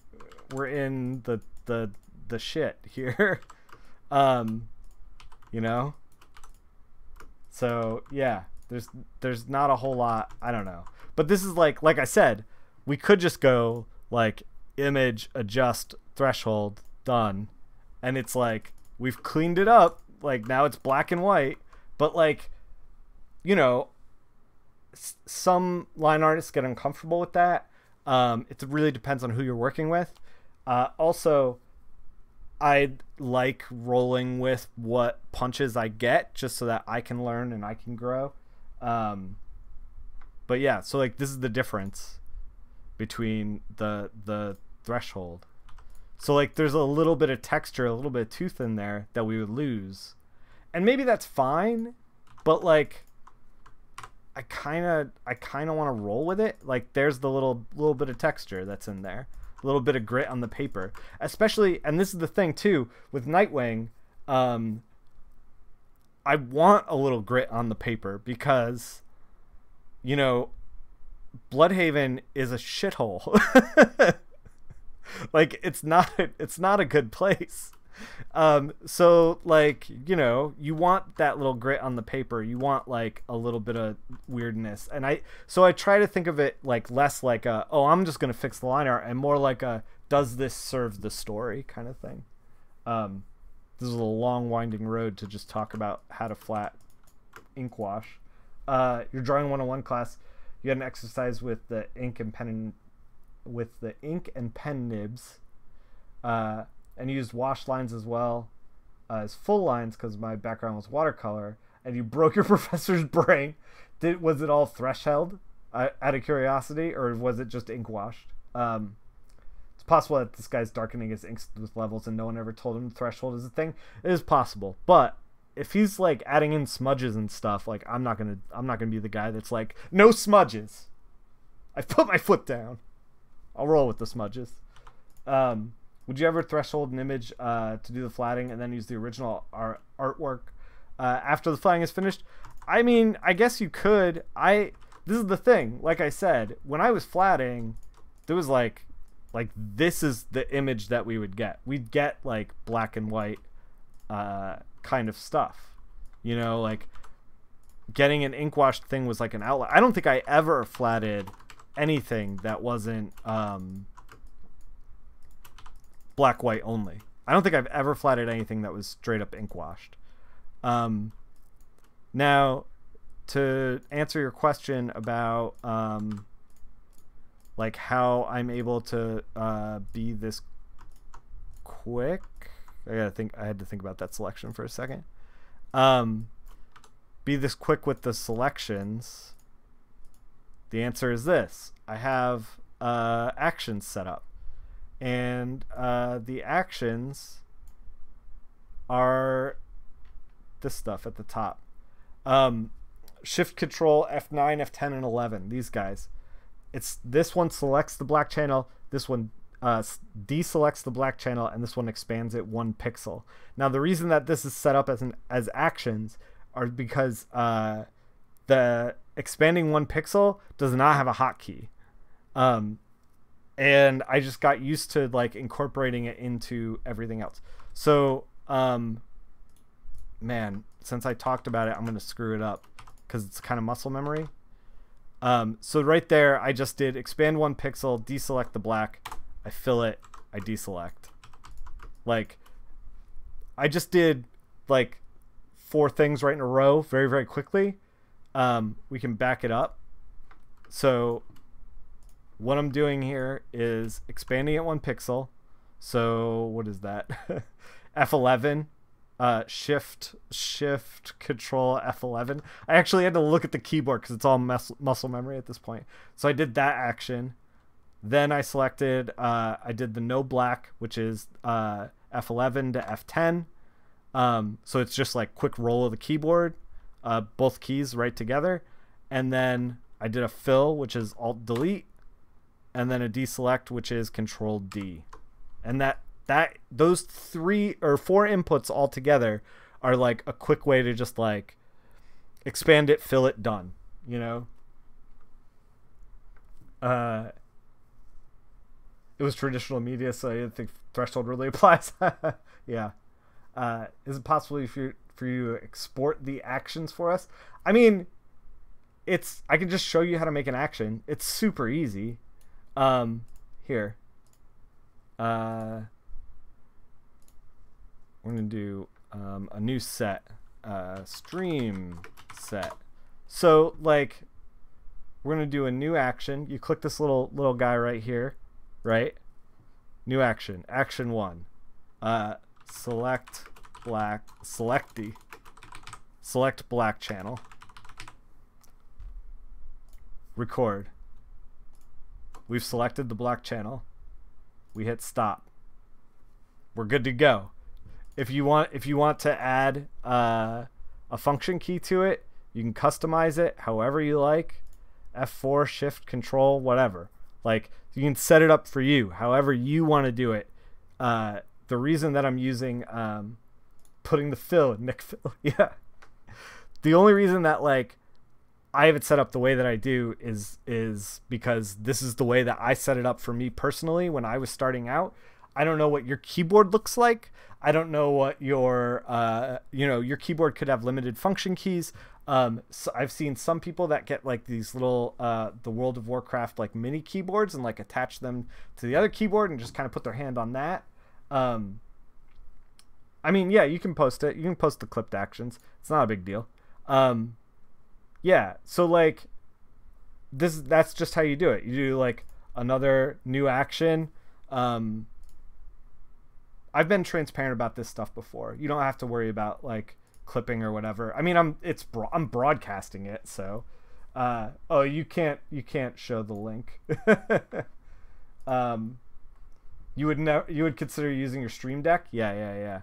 the shit here. You know? So yeah, there's not a whole lot. I don't know. But this is like I said, we could just go like image, adjust, threshold, done. And it's like we've cleaned it up. Like now it's black and white. But like, you know, some line artists get uncomfortable with that. It really depends on who you're working with. Also, I like rolling with what punches I get just so that I can learn and I can grow. But yeah, so like this is the difference between the threshold. So like there's a little bit of texture, a little bit of tooth in there that we would lose. And maybe that's fine, but like I kind of want to roll with it. Like there's the little bit of texture that's in there. A little bit of grit on the paper. Especially, and this is the thing too, with Nightwing, I want a little grit on the paper because, you know, Bloodhaven is a shithole. Like it's not a good place. So like, you know, you want that little grit on the paper. You want like a little bit of weirdness. And I try to think of it like less like a, oh, I'm just going to fix the line art, and more like a, does this serve the story kind of thing. This is a long winding road to just talk about how to flat ink wash. Your drawing 101 class, you had an exercise with the ink and pen nibs. And used wash lines as well as full lines because my background was watercolor, and you broke your professor's brain. Was it all threshold out of curiosity, or was it just ink washed? It's possible that this guy's darkening his inks with levels and no one ever told him threshold is a thing. It is possible, but if he's like adding in smudges and stuff, like I'm not gonna be the guy that's like, no smudges. I put my foot down. I'll roll with the smudges. Would you ever threshold an image to do the flatting and then use the original artwork after the flatting is finished? I mean, I guess you could. This is the thing. Like I said, when I was flatting, there was like like this is the image that we would get. We'd get like black and white kind of stuff, you know, like getting an ink washed thing was like an outline. I don't think I ever flatted anything that wasn't black white only. I don't think I've ever flatted anything that was straight up ink washed. Now, to answer your question about like how I'm able to be this quick, I had to think about that selection for a second. Be this quick with the selections. The answer is this: I have actions set up, and the actions are this stuff at the top. Shift Control F9, F10, and 11. These guys. It's this one selects the black channel. This one deselects the black channel, and this one expands it 1 pixel. Now, the reason that this is set up as actions are because the expanding 1 pixel does not have a hotkey, and I just got used to like incorporating it into everything else. So, man, since I talked about it, I'm gonna screw it up because it's kind of muscle memory. So right there, I just did expand 1 pixel, deselect the black, I fill it, I deselect. Like, I just did like 4 things right in a row very, very quickly. We can back it up. So what I'm doing here is expanding it 1 pixel. So what is that? F11. Shift Control F11. I actually had to look at the keyboard because it's all muscle memory at this point. So I did that action. Then I selected, I did the no black, which is F11 to F10. So it's just like quick roll of the keyboard, both keys right together. And then I did a fill, which is Alt Delete, and then a deselect, which is Control D. And those 3 or 4 inputs all together are like a quick way to just like expand it, fill it, done, you know? It was traditional media, so I didn't think threshold really applies. Yeah. Is it possible for you to export the actions for us? I mean, I can just show you how to make an action. It's super easy. Here. We're going to do a new set, stream set. So, like, we're going to do a new action. You click this little guy right here, right? New action. Action 1. Select black channel. Record. We've selected the black channel. We hit stop. We're good to go. If you want to add a function key to it, you can customize it however you like. F4, Shift, Control, whatever. Like, you can set it up for you however you want to do it. The reason that I'm using putting the fill in Nickfil, yeah. The only reason that like I have it set up the way that I do is because this is the way that I set it up for me personally when I was starting out. I don't know what your keyboard looks like. I don't know what your your keyboard could have limited function keys. So I've seen some people that get like these little the World of Warcraft like mini keyboards and like attach them to the other keyboard and just kind of put their hand on that. I mean, yeah, you can post it. You can post the clipped actions. It's not a big deal. Yeah, so like that's just how you do it. You do like another new action. I've been transparent about this stuff before. You don't have to worry about like clipping or whatever. I mean, I'm broadcasting it, so oh, you can't show the link. You would consider using your Stream Deck? Yeah.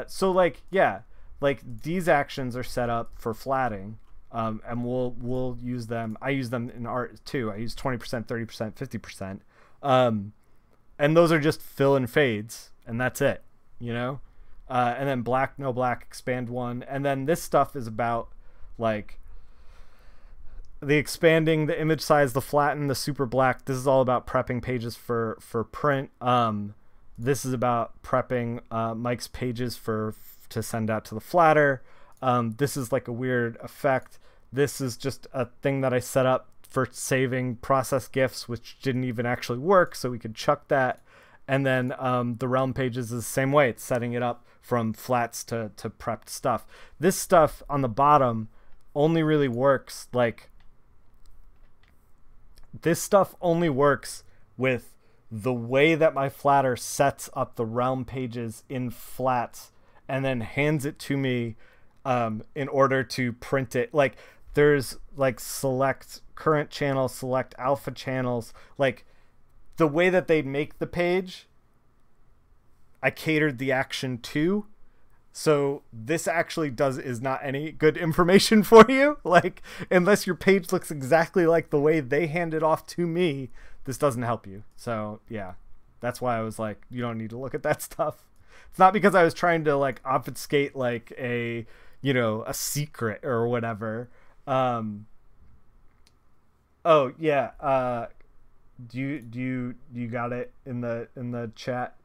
So like, yeah, like these actions are set up for flatting, and we'll use them. I use them in art too. I use 20%, 30%, 50%, and those are just fill and fades, and that's it, you know. And then black, no black, expand 1, and then this stuff is about like the expanding, the image size, the flatten, the super black. This is all about prepping pages for print. This is about prepping Mike's pages to send out to the flatter. This is like a weird effect. This is just a thing that I set up for saving process GIFs, which didn't even actually work, so we could chuck that. And then the realm pages is the same way. It's setting it up from flats to prepped stuff. This stuff on the bottom only really works like... This stuff only works with the way that my flatter sets up the realm pages in flats and then hands it to me in order to print it. Like, there's like select current channels, select alpha channels. Like, the way that they make the page, I catered the action to. So this actually is not any good information for you. Like, unless your page looks exactly like the way they hand it off to me, this doesn't help you. So yeah, that's why I was like, you don't need to look at that stuff. It's not because I was trying to like obfuscate like a, you know, a secret or whatever. Oh yeah. Do you got it in the chat,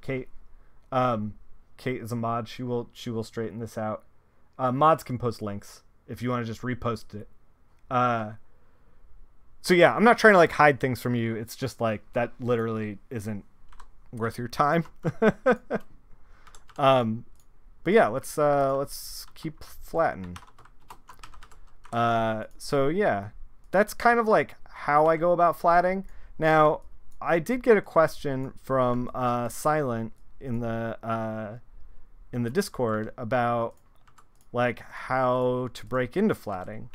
Kate? Kate is a mod. She will straighten this out. Mods can post links if you want to just repost it. So yeah, I'm not trying to like hide things from you. It's just like that literally isn't worth your time. But yeah, let's keep flatten. So yeah, that's kind of like how I go about flatting. Now, I did get a question from Silent in the Discord about like how to break into flatting,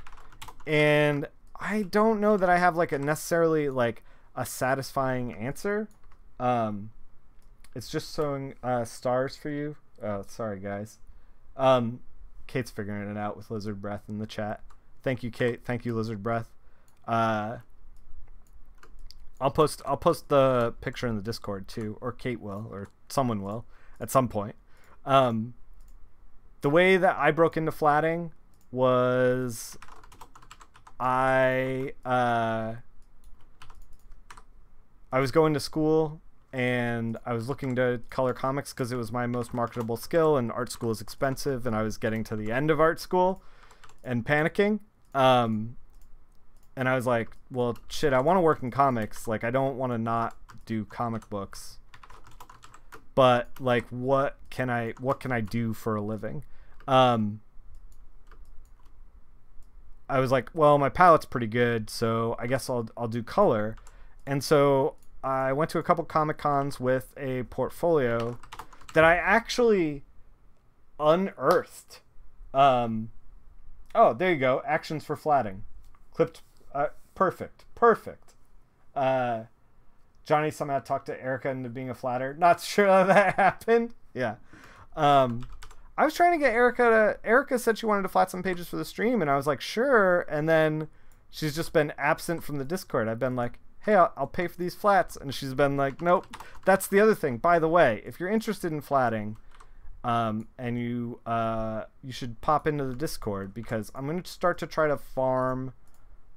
and I don't know that I have like a necessarily like a satisfying answer. It's just showing stars for you. Oh, sorry guys. Kate's figuring it out with Lizard Breath in the chat. Thank you, Kate. Thank you, Lizard Breath. I'll post the picture in the Discord too, or Kate will, or someone will at some point. The way that I broke into flatting was I was going to school and I was looking to color comics because it was my most marketable skill, and art school is expensive, and I was getting to the end of art school and panicking. And I was like, well, shit, I want to work in comics. Like, I don't want to not do comic books. But like, what can I do for a living? I was like, well, my palette's pretty good, so I guess I'll do color. And so I went to a couple Comic Cons with a portfolio that I actually unearthed. Oh, there you go. Actions for flatting. Clipped. Perfect. Johnny somehow talked to Erica into being a flatter. Not sure how that happened. Yeah. I was trying to get Erica said she wanted to flat some pages for the stream, and I was like, sure. And then she's just been absent from the Discord. I've been like, hey, I'll pay for these flats. And she's been like, nope. That's the other thing. By the way, if you're interested in flatting, and you should pop into the Discord, because I'm going to start to try to farm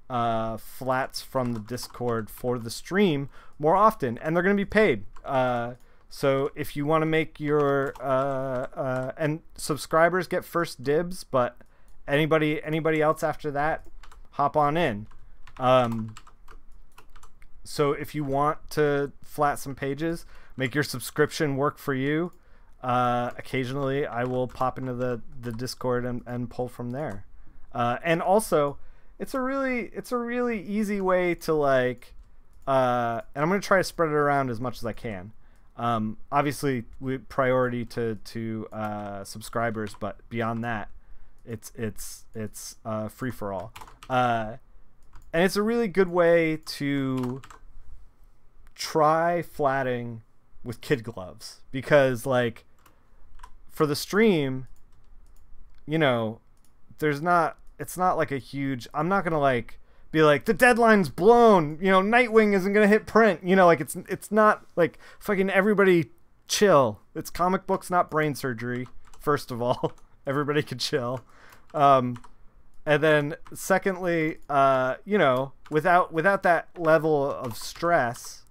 flats from the Discord for the stream more often, and they're going to be paid. So if you want to make your and subscribers get first dibs, but anybody else after that, hop on in. So if you want to flat some pages, make your subscription work for you. Occasionally I will pop into the Discord and pull from there. And also, it's a really easy way to like, and I'm going to try to spread it around as much as I can. Obviously we priority to subscribers, but beyond that, it's free for all. And it's a really good way to try flatting with kid gloves, because like for the stream, you know, it's not like a huge, I'm not gonna like be like, the deadline's blown, you know, Nightwing isn't gonna hit print, you know, like it's not like, fucking everybody chill. It's comic books, not brain surgery. First of all, everybody can chill. And then secondly, you know, without that level of stress,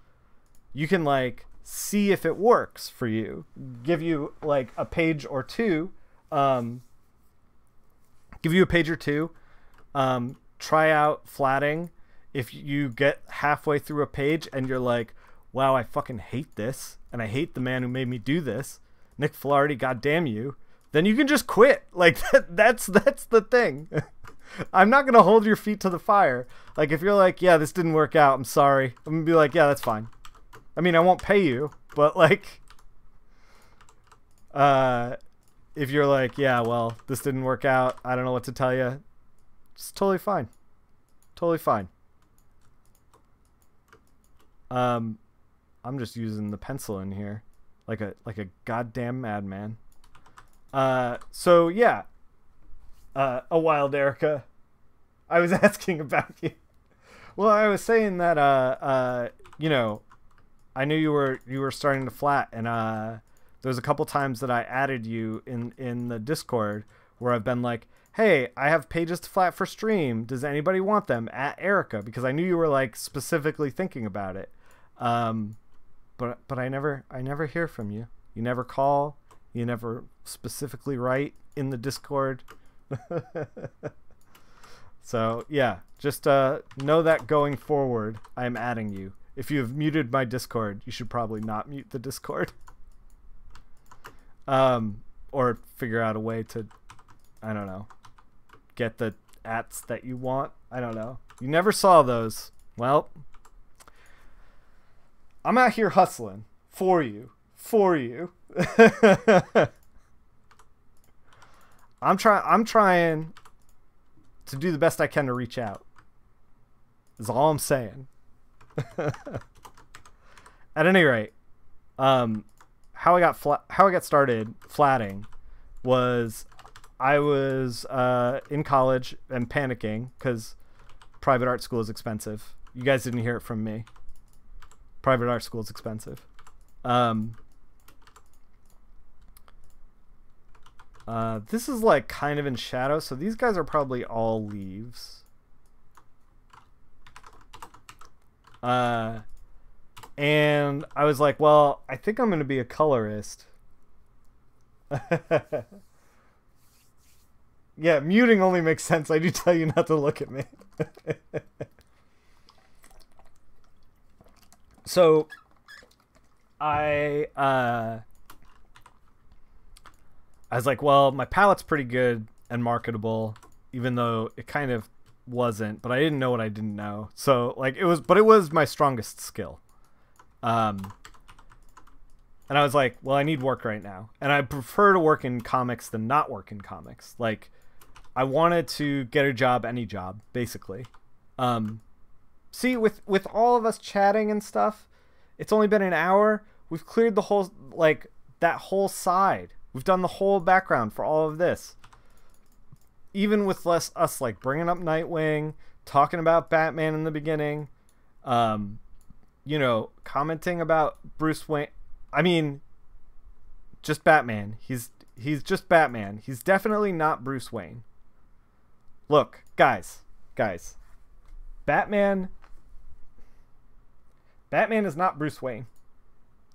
you can like see if it works for you. Give you like a page or two. Give you a page or two. Try out flatting. If you get halfway through a page and you're like, wow, I fucking hate this, and I hate the man who made me do this, Nick Flaherty, goddamn you, then you can just quit. Like that's the thing. I'm not gonna hold your feet to the fire. Like if you're like, yeah, this didn't work out, I'm sorry, I'm gonna be like, yeah, that's fine. I mean, I won't pay you, but like, if you're like, yeah, well, this didn't work out, I don't know what to tell you, it's totally fine. Totally fine. I'm just using the pencil in here like a goddamn madman. So yeah. A wild Erica. I was asking about you. Well, I was saying that you know, I knew you were starting to flat, and there's a couple times that I added you in the Discord where I've been like, hey, I have pages to flat for stream. Does anybody want them? At Erica, because I knew you were like specifically thinking about it. But I never hear from you. You never call. You never specifically write in the Discord. So yeah, just know that going forward, I'm adding you. If you have muted my Discord, you should probably not mute the Discord. Or figure out a way to, I don't know, get the ats that you want. I don't know. You never saw those. Well, I'm out here hustling for you. I'm trying to do the best I can to reach out. Is all I'm saying. At any rate, how I got started flatting was I was in college and panicking because private art school is expensive. You guys didn't hear it from me. Private art school is expensive. This is like kind of in shadow, so these guys are probably all leaves. And I was like, well, I think I'm going to be a colorist. Yeah, muting only makes sense. I do tell you not to look at me. So I was like, well, my palette's pretty good and marketable, even though it kind of wasn't, but I didn't know what I didn't know. So like it was my strongest skill. And I was like, well, I need work right now. And I prefer to work in comics than not work in comics. Like I wanted to get a job, any job, basically. See, with all of us chatting and stuff, it's only been an hour. We've cleared the whole, like, that whole side. We've done the whole background for all of this. Even with us, like, bringing up Nightwing, talking about Batman in the beginning, you know, commenting about Bruce Wayne. I mean, just Batman. He's just Batman. He's definitely not Bruce Wayne. Look, guys. Batman is not Bruce Wayne.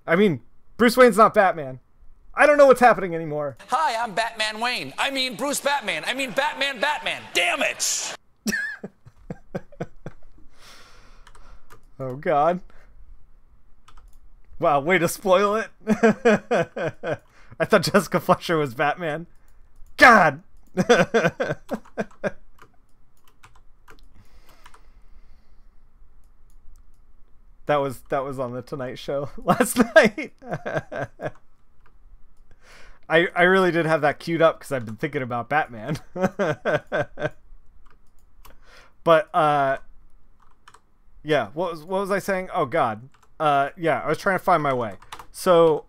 I mean, Bruce Wayne's not Batman. I don't know what's happening anymore. Hi, I'm Batman Wayne. I mean Bruce Batman. I mean Batman. Damn it! Oh, God. Wow, way to spoil it. I thought Jessica Fletcher was Batman. God! That was on the Tonight Show last night. I really did have that queued up because I've been thinking about Batman. But yeah, what was I saying? Oh God. Yeah, I was trying to find my way. So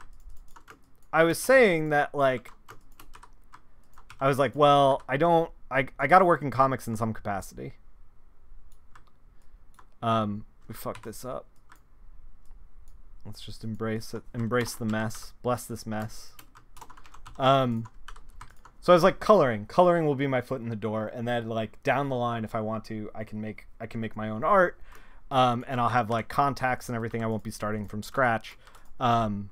I was saying that, like, I was like, well, I gotta work in comics in some capacity. We fucked this up. Let's just embrace it. Embrace the mess. Bless this mess. So So I was like, coloring will be my foot in the door, and then like down the line, if I want to, I can make my own art, and I'll have like contacts and everything. I won't be starting from scratch. Little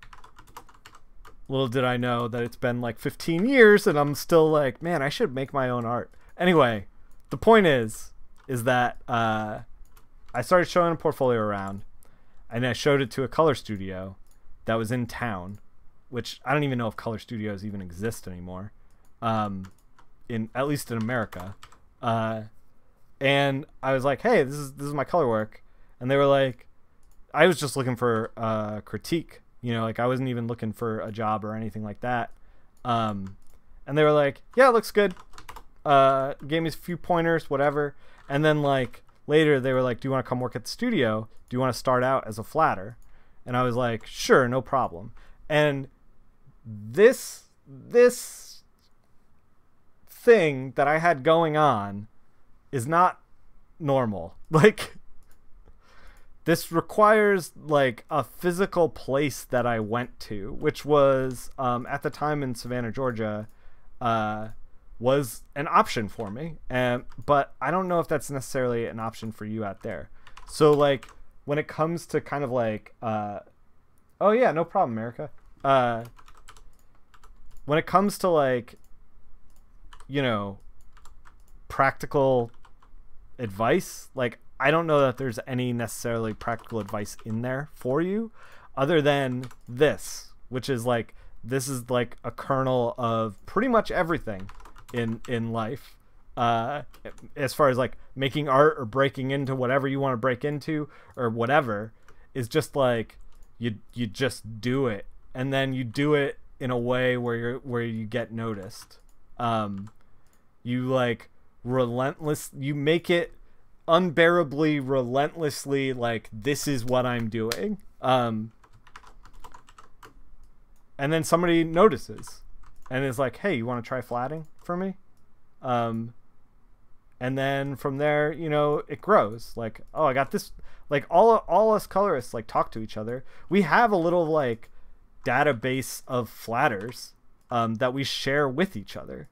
did I know that it's been like 15 years, and I'm still like, man, I should make my own art. Anyway, the point is that I started showing a portfolio around, and I showed it to a color studio that was in town, which I don't even know if color studios even exist anymore, at least in America. And I was like, hey, this is my color work, and they were like, I was just looking for critique, you know, like I wasn't even looking for a job or anything like that. And they were like, yeah, it looks good. Gave me a few pointers, whatever. And then like later they were like, do you want to come work at the studio? Do you want to start out as a flatter? And I was like, sure, no problem. And this thing that I had going on is not normal. Like, this requires like a physical place that I went to, which was at the time in Savannah, Georgia, was an option for me. But I don't know if that's necessarily an option for you out there. So like when it comes to kind of like oh yeah, no problem, America. When it comes to like, you know, practical advice, like I don't know that there's any necessarily practical advice in there for you other than this, which is like, this is like a kernel of pretty much everything in life, as far as like making art or breaking into whatever you want to break into or whatever, is just like you just do it, and then you do it in a way where you get noticed. You like you make it unbearably relentlessly like, this is what I'm doing, and then somebody notices and is like, hey, you want to try flatting for me? And then from there, you know, it grows. Like, oh, I got this. Like all us colorists like talk to each other. We have a little like database of flatters that we share with each other.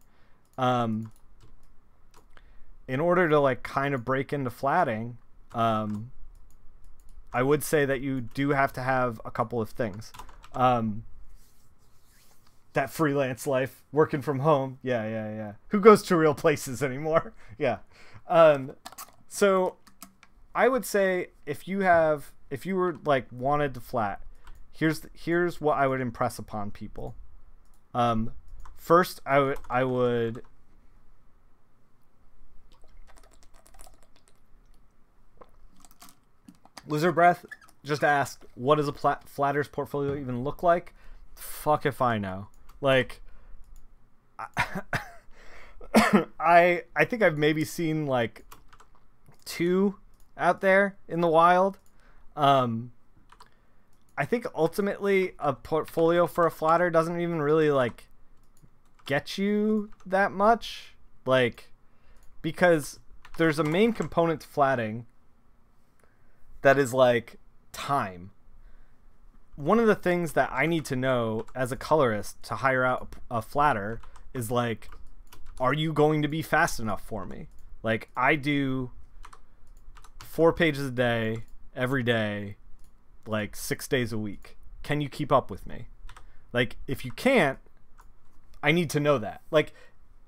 In order to like kind of break into flatting, I would say that you do have to have a couple of things. That freelance life, working from home. Yeah. Who goes to real places anymore? Yeah. So I would say if you were like wanted to flat, here's what I would impress upon people. First, I would Lizard Breath just asked, what does a flatter's portfolio even look like? Fuck if I know. Like, I think I've maybe seen like 2 out there in the wild. I think ultimately a portfolio for a flatter doesn't even really like get you that much, like, because there's a main component to flatting that is like time. One of the things that I need to know as a colorist to hire out a flatter is like, are you going to be fast enough for me? Like, I do 4 pages a day, every day, like 6 days a week. Can you keep up with me? Like, if you can't, I need to know that. Like,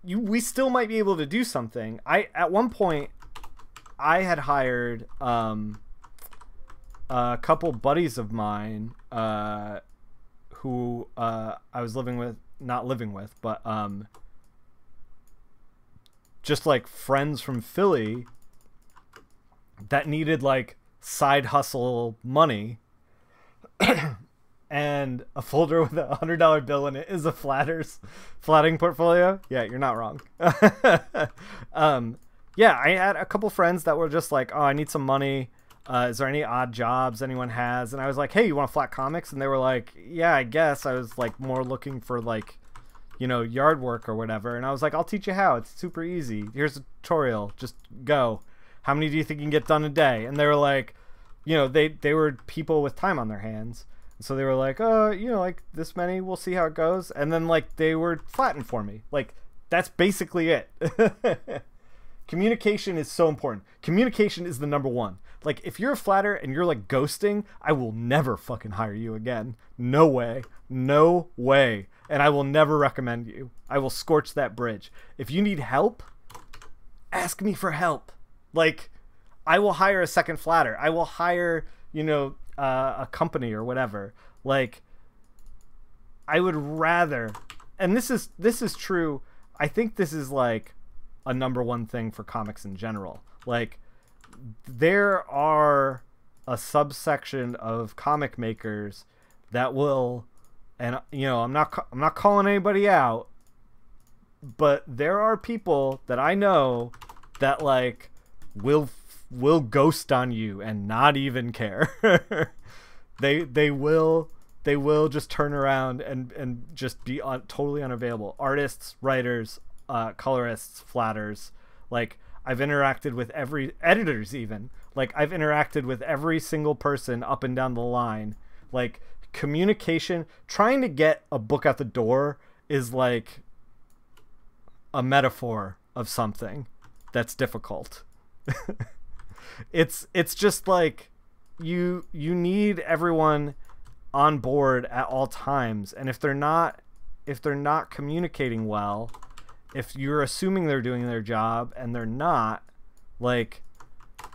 we still might be able to do something. At one point, I had hired a couple buddies of mine who I was not living with, but just like friends from Philly that needed like side hustle money. And a folder with $100 bill in it is a flatting portfolio. Yeah, you're not wrong. Yeah, I had a couple friends that were just like, oh, I need some money. Is there any odd jobs anyone has? And I was like, hey, you want to flat comics? And they were like, yeah, I guess. I was like more looking for like, you know, yard work or whatever. And I was like, I'll teach you how. It's super easy. Here's a tutorial. Just go. How many do you think you can get done a day? And they were like, you know, they were people with time on their hands. So they were like, oh, you know, like this many, we'll see how it goes. And then like they were flatting for me. Like That's basically it. Communication is so important. Communication is the number one. Like, if you're a flatter and you're like ghosting, I will never fucking hire you again. No way. No way. And I will never recommend you. I will scorch that bridge. If you need help, ask me for help. Like, I will hire a second flatter. I will hire, you know, a company or whatever. Like, I would rather, and this is true. I think this is like a number one thing for comics in general. Like, there are a subsection of comic makers that will, and you know, I'm not calling anybody out, but there are people that I know that like will ghost on you and not even care. they will just turn around and just be totally unavailable. Artists, writers, colorists, flatters. Like, I've interacted with editors even. Like, I've interacted with every single person up and down the line. Like, communication, trying to get a book out the door is like a metaphor of something that's difficult. It's just like you need everyone on board at all times, and if they're not communicating well, if you're assuming they're doing their job and they're not, like,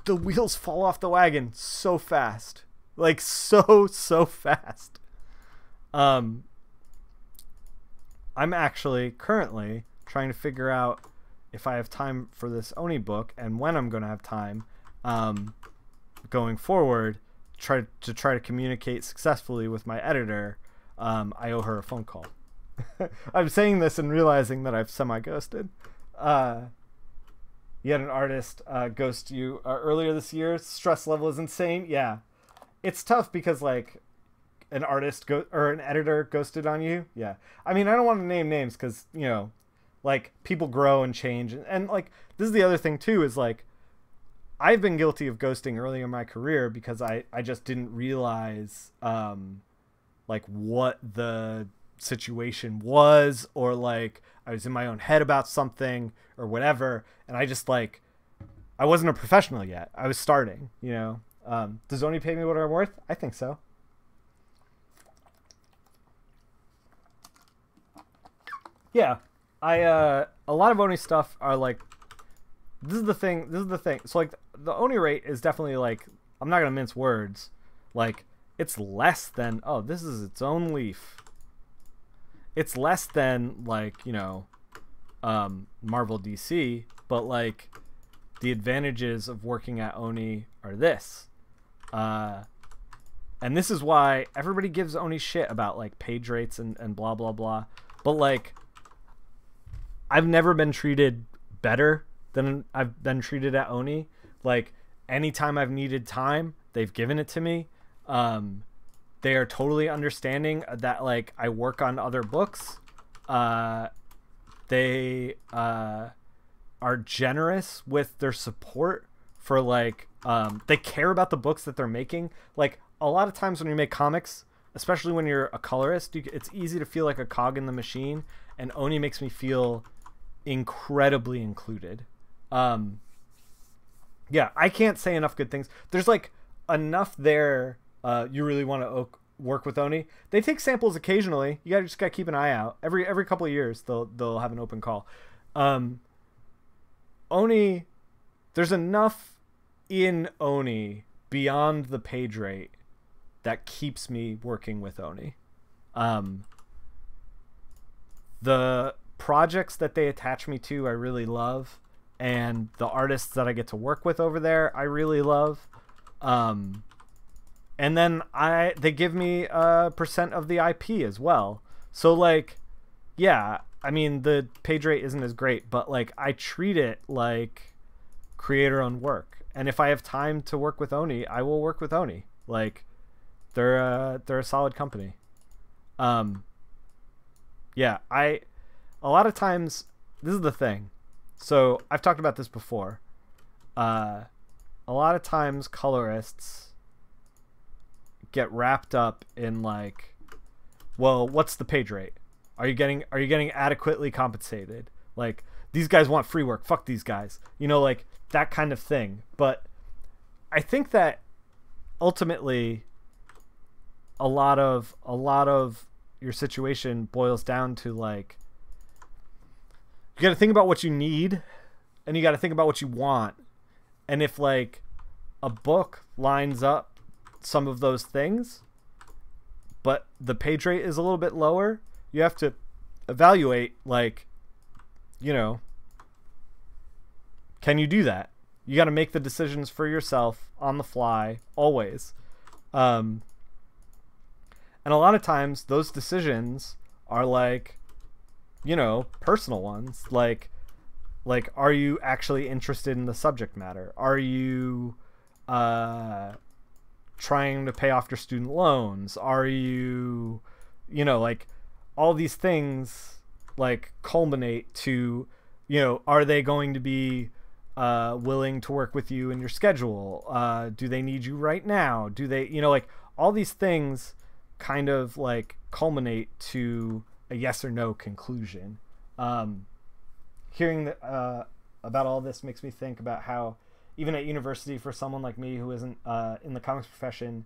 the wheels fall off the wagon so fast. Like, so fast. I'm actually currently trying to figure out if I have time for this Oni book and when I'm going to have time going forward try to communicate successfully with my editor. I owe her a phone call. I'm saying this and realizing that I've semi-ghosted. You had an artist ghost you earlier this year. Stress level is insane. Yeah. It's tough because, like, an artist or an editor ghosted on you. Yeah. I mean, I don't want to name names because, you know, like, people grow and change. And, like, this is the other thing, too, is, like, I've been guilty of ghosting early in my career because I just didn't realize, like, what the situation was, or, like, I was in my own head about something or whatever. And I just, like, I wasn't a professional yet. I was starting, you know. Does Oni pay me what I'm worth? I think so. Yeah. A lot of Oni stuff are like, this is the thing. So, like, the Oni rate is definitely, like, I'm not going to mince words. Like, it's less than, oh, this is its own leaf. It's less than, like, you know, Marvel DC, but, like, the advantages of working at Oni are this. And this is why everybody gives Oni shit about, like, page rates and blah, blah, blah. But, like, I've never been treated better than I've been treated at Oni. Like, anytime I've needed time, they've given it to me. They are totally understanding that, like, I work on other books. They are generous with their support for, like, they care about the books that they're making. Like, a lot of times when you make comics, especially when you're a colorist, it's easy to feel like a cog in the machine, and Oni makes me feel incredibly included. Yeah, I can't say enough good things. There's, like, enough there. You really want to work with Oni. They take samples occasionally. You just gotta keep an eye out. Every couple of years they'll have an open call. Oni, there's enough in Oni beyond the page rate that keeps me working with Oni. The projects that they attach me to, I really love, and the artists that I get to work with over there, I really love. And then they give me a % of the IP as well. So, like, yeah, I mean, the page rate isn't as great, but, like, I treat it like creator-owned work. And if I have time to work with Oni, I will work with Oni. Like, they're a solid company. Yeah, a lot of times, this is the thing. So, I've talked about this before. A lot of times, colorists get wrapped up in, like, well, what's the page rate? Are you getting adequately compensated? Like, these guys want free work, fuck these guys, you know, like that kind of thing. But I think that ultimately a lot of your situation boils down to, like, you got to think about what you need and you got to think about what you want. And if, like, a book lines up some of those things, but the page rate is a little bit lower, you have to evaluate, like, you know, can you do that? You got to make the decisions for yourself on the fly, always. And a lot of times those decisions are, like, you know, personal ones. Like, are you actually interested in the subject matter? Are you trying to pay off your student loans? Are you, you know, like, all these things, like, culminate to, you know, are they going to be willing to work with you in your schedule? Do they need you right now? Do they, you know, like, all these things kind of, like, culminate to a yes or no conclusion. Hearing about all this makes me think about how even at university, for someone like me who isn't in the comics profession,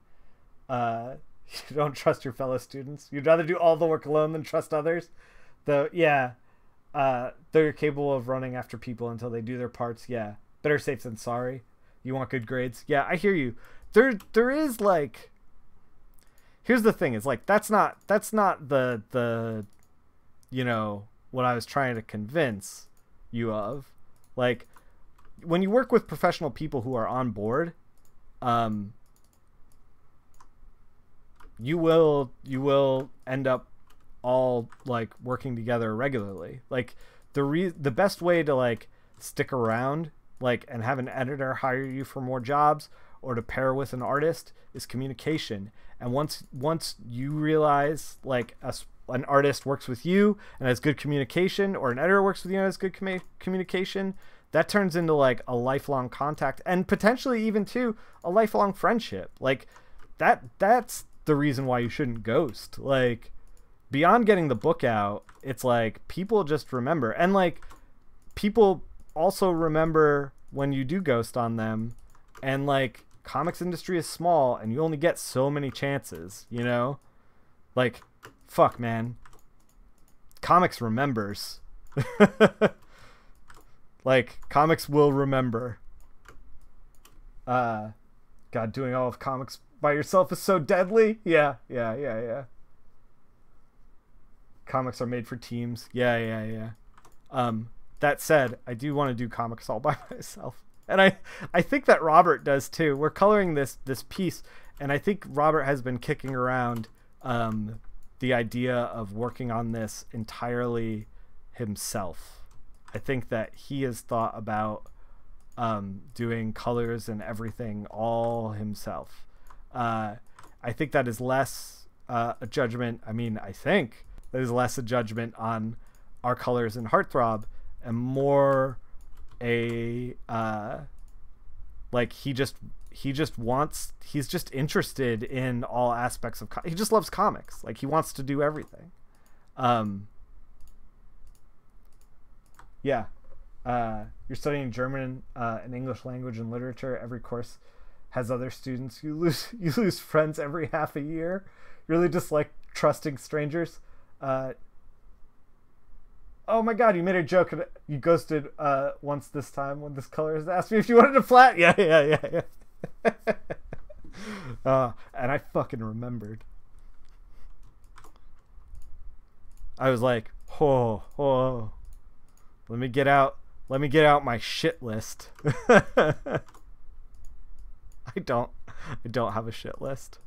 you don't trust your fellow students. You'd rather do all the work alone than trust others. Though, yeah, they're capable of running after people until they do their parts. Yeah, better safe than sorry. You want good grades? Yeah, I hear you. There is, like, here's the thing, is, like, that's not the you know, what I was trying to convince you of. Like, when you work with professional people who are on board, you will end up all, like, working together regularly. Like, the best way to, like, stick around, like, and have an editor hire you for more jobs or to pair with an artist is communication. And once you realize, like, an artist works with you and has good communication, or an editor works with you and has good communication, that turns into, like, a lifelong contact, and potentially even to a lifelong friendship. Like, that's the reason why you shouldn't ghost. Like, beyond getting the book out, it's like people just remember, and, like, people also remember when you do ghost on them. And, like, comics industry is small and you only get so many chances, you know? Like, fuck, man, comics remembers. Like, comics will remember. God, doing all of comics by yourself is so deadly. Yeah. Comics are made for teams. Yeah. That said, I do want to do comics all by myself. And I think that Robert does too. We're coloring this piece, and I think Robert has been kicking around the idea of working on this entirely himself. I think that he has thought about doing colors and everything all himself. I think that is less a judgment. I mean, I think that is less a judgment on our colors and Heartthrob, and more a like, he's just interested in all aspects of he just loves comics. Like, he wants to do everything. Yeah. You're studying German and English language and literature. Every course has other students. You lose friends every half a year. You really just like trusting strangers. Oh my god, you made a joke and you ghosted once this time when this colorist asked me if you wanted a flat. Yeah. And I fucking remembered. I was like, oh, let me get out my shit list. I don't have a shit list.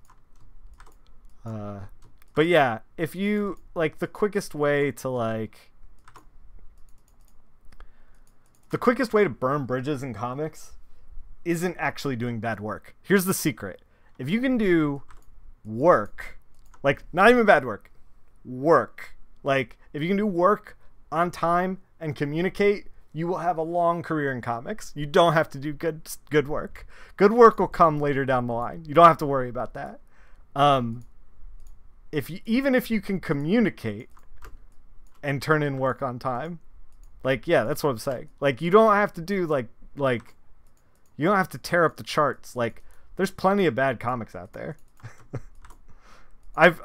But yeah, if you, like, the quickest way to burn bridges in comics isn't actually doing bad work. Here's the secret. If you can do work, like, not even bad work, like, if you can do work on time and communicate, you will have a long career in comics. You don't have to do good work. Good work will come later down the line. You don't have to worry about that. Even if you can communicate and turn in work on time, Like, yeah, that's what I'm saying. Like, you don't have to do like you don't have to tear up the charts. Like, there's plenty of bad comics out there. I've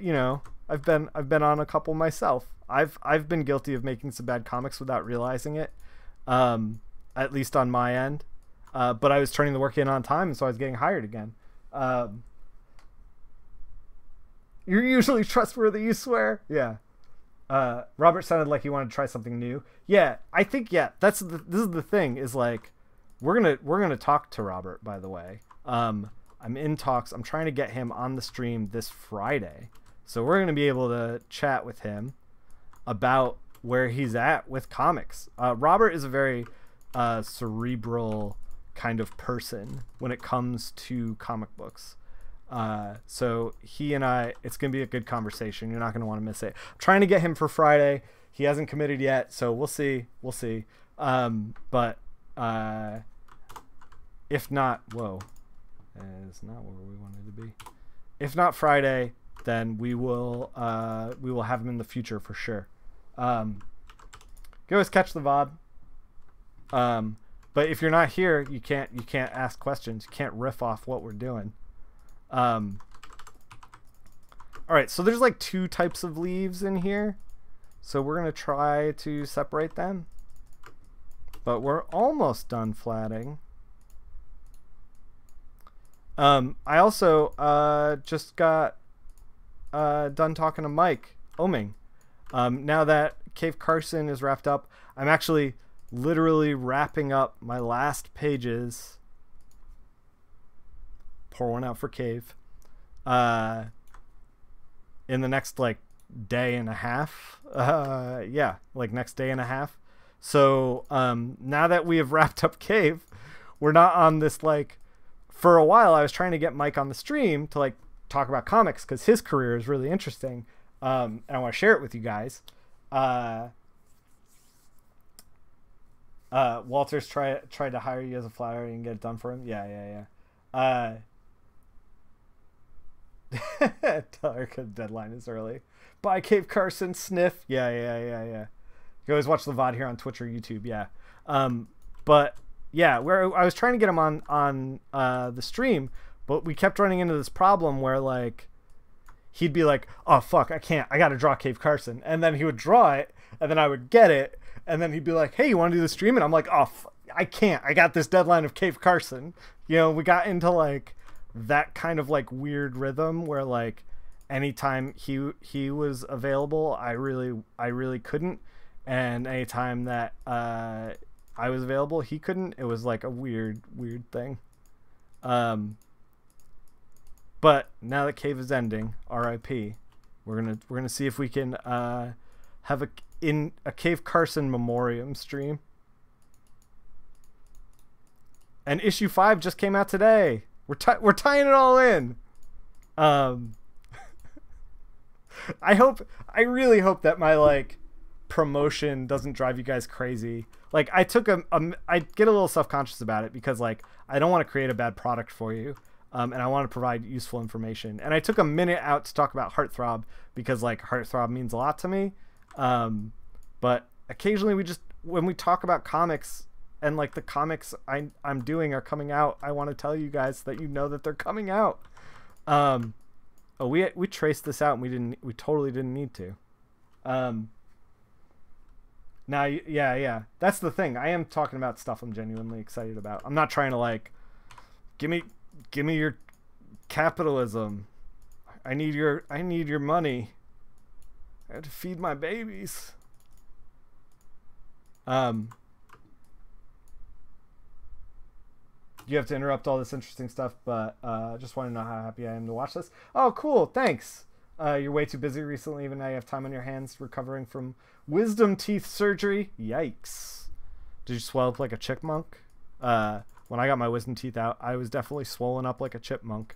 you know, I've been on a couple myself. I've been guilty of making some bad comics without realizing it. At least on my end. But I was turning the work in on time, and so I was getting hired again. You're usually trustworthy, you swear? Yeah. Robert sounded like he wanted to try something new. Yeah, I think, yeah, this is the thing, is like, we're gonna talk to Robert, by the way. I'm in talks. I'm trying to get him on the stream this Friday. So we're gonna be able to chat with him about where he's at with comics. Robert is a very cerebral kind of person when it comes to comic books. So he and I, it's going to be a good conversation. You're not going to want to miss it. I'm trying to get him for Friday. He hasn't committed yet, so we'll see. We'll see. But if not, whoa, it's not where we wanted to be. If not Friday, then we will have him in the future for sure. You always catch the VOD. But if you're not here, you can't ask questions. You can't riff off what we're doing. All right, so there's like 2 types of leaves in here. So we're going to try to separate them. But we're almost done flatting. I also just got done talking to Mike Oming. Now that Cave Carson is wrapped up, I'm actually literally wrapping up my last pages. Pour one out for Cave. In the next like day and a half. Yeah, like next day and a half. So now that we have wrapped up Cave, we're not on this like. For a while, I was trying to get Mike on the stream to like talk about comics because his career is really interesting, and I want to share it with you guys. Walters tried to hire you as a flyer and get it done for him. Yeah. Tell her the deadline is early. Bye, Cave Carson. Sniff. Yeah. You can always watch the VOD here on Twitch or YouTube. Yeah. But yeah, where I was trying to get him on the stream, but we kept running into this problem where like he'd be like, "Oh fuck, I can't. I got to draw Cave Carson," and then he would draw it, and then I would get it. And then he'd be like, "Hey, you want to do the stream?" And I'm like, "Oh, I can't. I got this deadline of Cave Carson." You know, we got into like that kind of like weird rhythm where like anytime he was available, I really couldn't, and anytime that I was available, he couldn't. It was like a weird thing. But now that Cave is ending, R.I.P. We're gonna see if we can have a Cave Carson memoriam stream. And issue 5 just came out today. We're tying it all in. I really hope that my like promotion doesn't drive you guys crazy. Like I get a little self-conscious about it because like I don't want to create a bad product for you. And I want to provide useful information. And I took a minute out to talk about Heartthrob because like Heartthrob means a lot to me. But occasionally when we talk about comics and like the comics I'm doing are coming out, I want to tell you guys that you know that they're coming out. We traced this out and we totally didn't need to. Now, yeah, that's the thing. I am talking about stuff I'm genuinely excited about. I'm not trying to like, give me your capitalism. I need your money. I have to feed my babies. You have to interrupt all this interesting stuff, but just want to know how happy I am to watch this. Oh, cool. Thanks. You're way too busy recently, even now you have time on your hands recovering from wisdom teeth surgery. Yikes. Did you swell up like a chipmunk? When I got my wisdom teeth out, I was definitely swollen up like a chipmunk.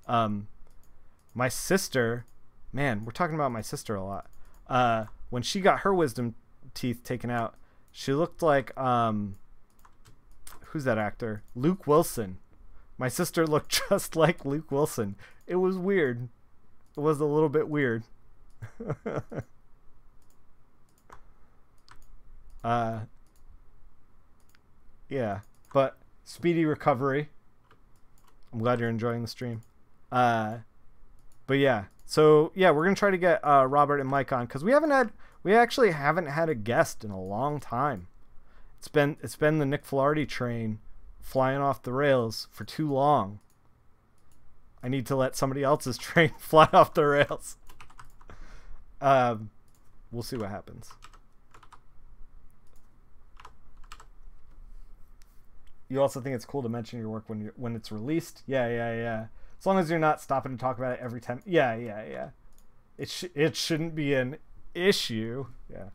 My sister, man, we're talking about my sister a lot. When she got her wisdom teeth taken out, she looked like, who's that actor? Luke Wilson. My sister looked just like Luke Wilson. It was weird. It was a little bit weird. Yeah, but speedy recovery. I'm glad you're enjoying the stream. But yeah, so yeah, we're gonna try to get Robert and Mike on because we actually haven't had a guest in a long time. It's been the Nick Filardi train flying off the rails for too long. I need to let somebody else's train fly off the rails. We'll see what happens. You also think it's cool to mention your work when it's released? Yeah. As long as you're not stopping to talk about it every time. Yeah. It shouldn't be an issue. Yeah.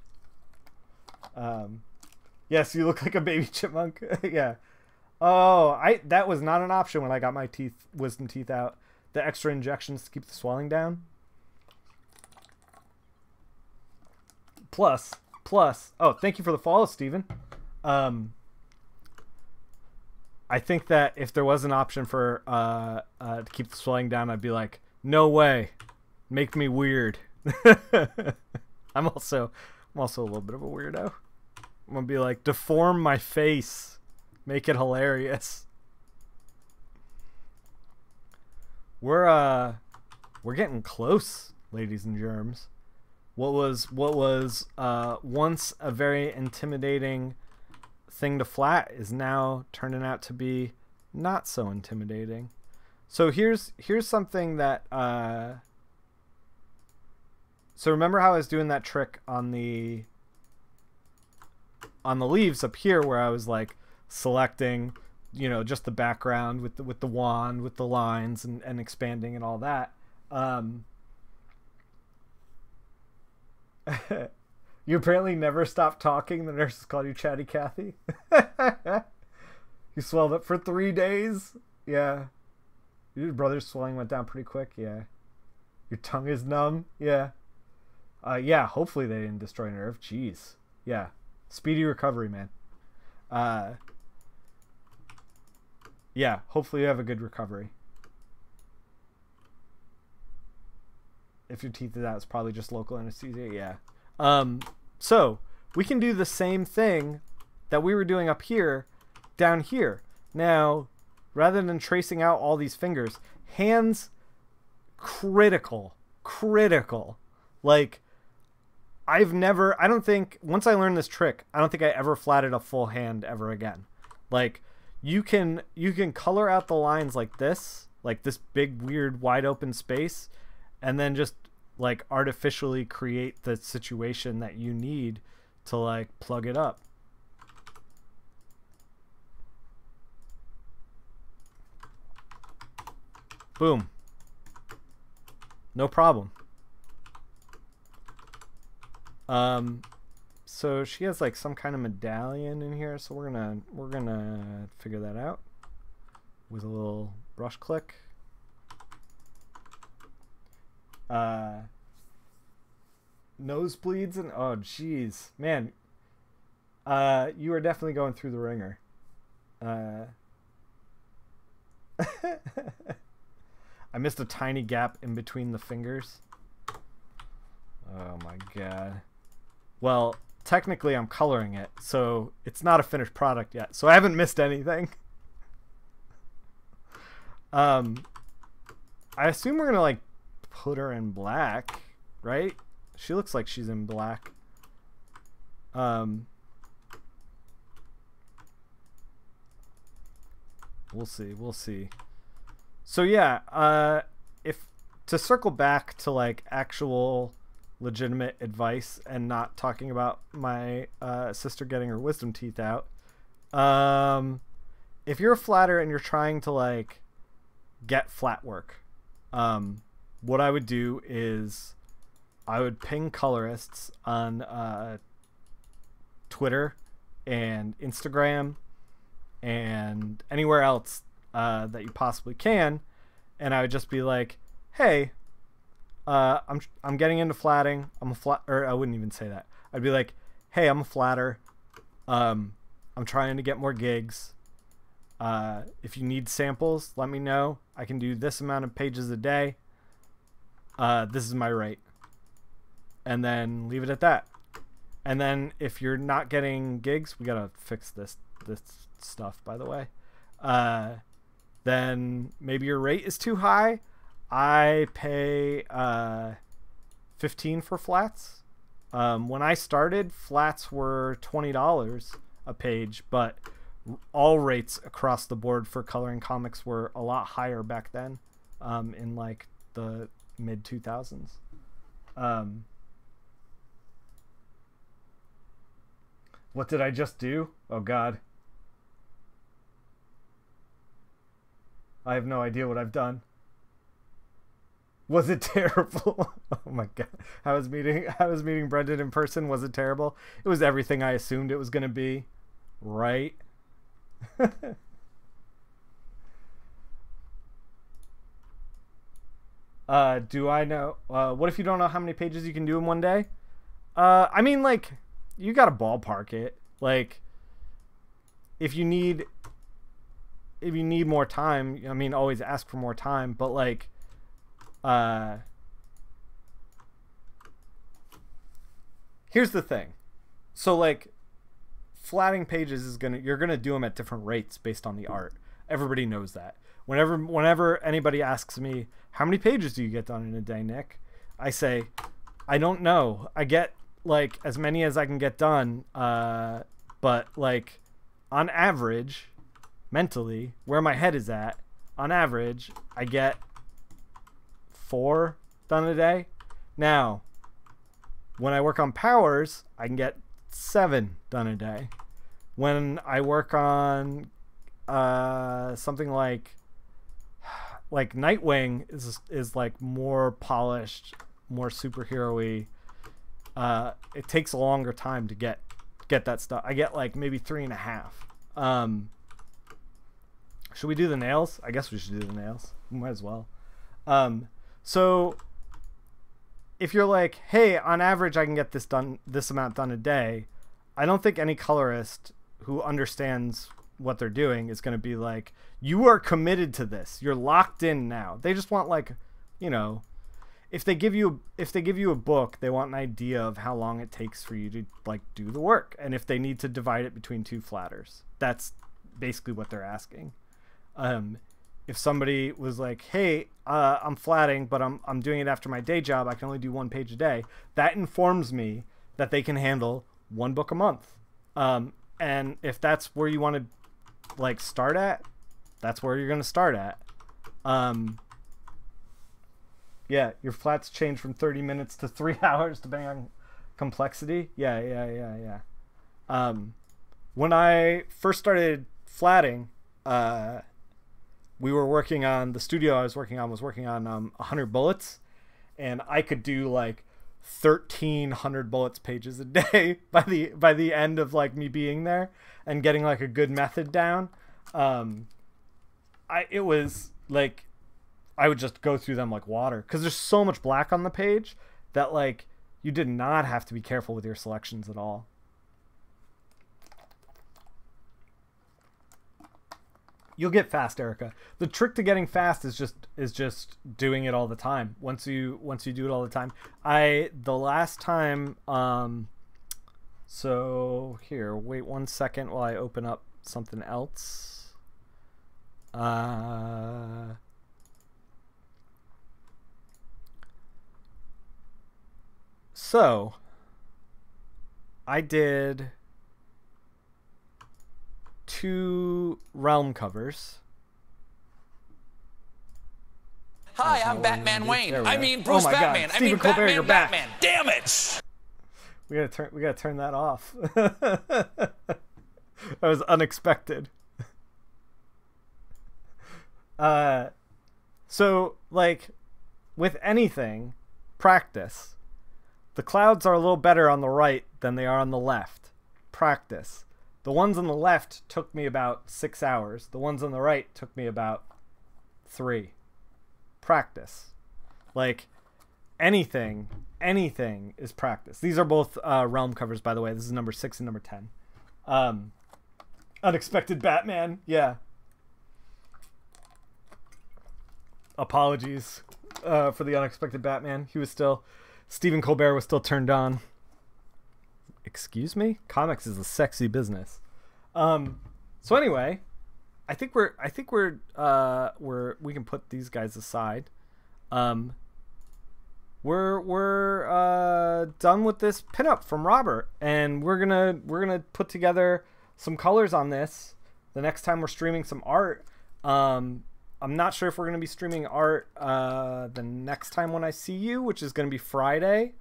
Yes, you look like a baby chipmunk. Yeah. Oh, that was not an option when I got my wisdom teeth out. The extra injections to keep the swelling down. Plus. Oh, thank you for the follow, Steven. I think that if there was an option for to keep the swelling down, I'd be like, no way, make me weird. I'm also a little bit of a weirdo. I'm gonna be like, deform my face, make it hilarious. We're getting close, ladies and germs. What was once a very intimidating thing to flat is now turning out to be not so intimidating. So here's something that so remember how I was doing that trick on the leaves up here where I was like selecting, you know, just the background with the wand, with the lines and expanding and all that. You apparently never stopped talking. The nurses called you Chatty Cathy. You swelled up for 3 days. Yeah. Your brother's swelling went down pretty quick. Yeah. Your tongue is numb. Yeah. Yeah. Hopefully they didn't destroy a nerve. Jeez. Yeah. Speedy recovery, man. Yeah. Hopefully you have a good recovery. If your teeth is out, it's probably just local anesthesia. Yeah. So we can do the same thing that we were doing up here, down here. Now, rather than tracing out all these fingers, hands, critical. Like, I don't think, once I learned this trick, I don't think I ever flatted a full hand ever again. Like, you can color out the lines like this big, weird, wide open space, and then just like artificially create the situation that you need to like plug it up. Boom. No problem. So she has like some kind of medallion in here, so we're gonna figure that out with a little brush click. Nosebleeds and oh geez, man, you are definitely going through the ringer. I missed a tiny gap in between the fingers. Oh my god. Well, technically I'm coloring it, so it's not a finished product yet, so I haven't missed anything. I assume we're gonna like put her in black, right? She looks like she's in black. We'll see. So yeah, if to circle back to like actual legitimate advice and not talking about my sister getting her wisdom teeth out, if you're a flatter and you're trying to like get flat work, what I would do is I would ping colorists on Twitter and Instagram and anywhere else that you possibly can, and I would just be like, hey, I'm getting into flatting. Or I wouldn't even say that. I'd be like, hey, I'm a flatter. I'm trying to get more gigs. If you need samples, let me know. I can do this amount of pages a day. This is my rate. And then leave it at that. And then if you're not getting gigs, we gotta fix this stuff, by the way. Then maybe your rate is too high. I pay 15 for flats. When I started, flats were $20 a page, but all rates across the board for coloring comics were a lot higher back then, in like the mid 2000s. What did I just do? Oh God. I have no idea what I've done. Was it terrible? Oh my God. I was meeting Brendan in person. Was it terrible? It was everything I assumed it was going to be. Right? Do I know? What if you don't know how many pages you can do in one day? I mean, like, you got to ballpark it. Like, if you need more time, I mean, always ask for more time, but like, here's the thing. So like, flatting pages is you're gonna do them at different rates based on the art. Everybody knows that. Whenever anybody asks me, how many pages do you get done in a day, Nick? I say, I don't know. I get like as many as I can get done. But like, on average, mentally, where my head is at, on average, I get 4 done a day. Now, when I work on powers, I can get 7 done a day. When I work on something like Nightwing is like more polished, more superhero-y. It takes a longer time to get that stuff. I get like maybe 3.5. Should we do the nails? I guess we should do the nails. We might as well. So if you're like, hey, on average I can get this amount done a day, I don't think any colorist who understands what they're doing is going to be like, you are committed to this. You're locked in now. They just want, like, you know, if they give you a book, they want an idea of how long it takes for you to like do the work, and if they need to divide it between 2 flatters. That's basically what they're asking. If somebody was like, hey, I'm flatting, but I'm doing it after my day job, I can only do 1 page a day, that informs me that they can handle 1 book a month. And if that's where you want to like start at, that's where you're going to start at. Yeah, your flats change from 30 minutes to 3 hours depending on complexity. Yeah. When I first started flatting, we were working on, the studio I was working on 100 bullets, and I could do like 1,300 bullets pages a day by the end of like me being there and getting like a good method down. It was like, I would just go through them like water, because there's so much black on the page that like you did not have to be careful with your selections at all. You'll get fast, Erica. The trick to getting fast is just doing it all the time. Once you do it all the time. The last time, so here, wait 1 second while I open up something else. So I did 2 realm covers. Hi, I'm Batman Wayne. I mean Bruce Batman. I mean Colbert, Batman, you're back. Batman. Damn it! We gotta turn that off. That was unexpected. So like with anything, practice. The clouds are a little better on the right than they are on the left. Practice. The ones on the left took me about 6 hours. The ones on the right took me about 3. Practice. Like, anything is practice. These are both realm covers, by the way. This is number 6 and number 10. Unexpected Batman. Yeah. Apologies for the unexpected Batman. Stephen Colbert was still turned on. Excuse me? Comics is a sexy business. So anyway, I think we can put these guys aside. We're done with this pinup from Robert, and we're gonna put together some colors on this the next time we're streaming some art. I'm not sure if we're gonna be streaming art the next time when I see you, which is gonna be Friday,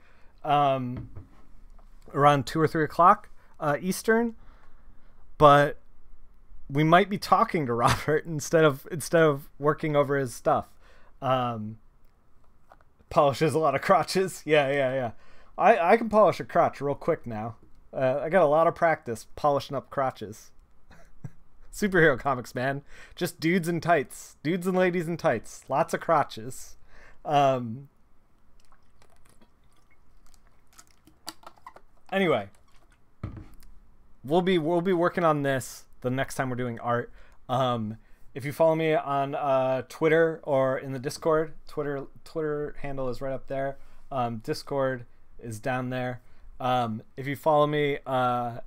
around 2 or 3 o'clock Eastern, but we might be talking to Robert instead of working over his stuff. Polishes a lot of crotches. Yeah. I can polish a crotch real quick now. I got a lot of practice polishing up crotches. Superhero comics, man. Just dudes in tights. Dudes and ladies in tights. Lots of crotches. Anyway, we'll be working on this the next time we're doing art. If you follow me on Twitter or in the Discord, Twitter handle is right up there. Discord is down there. If you follow me on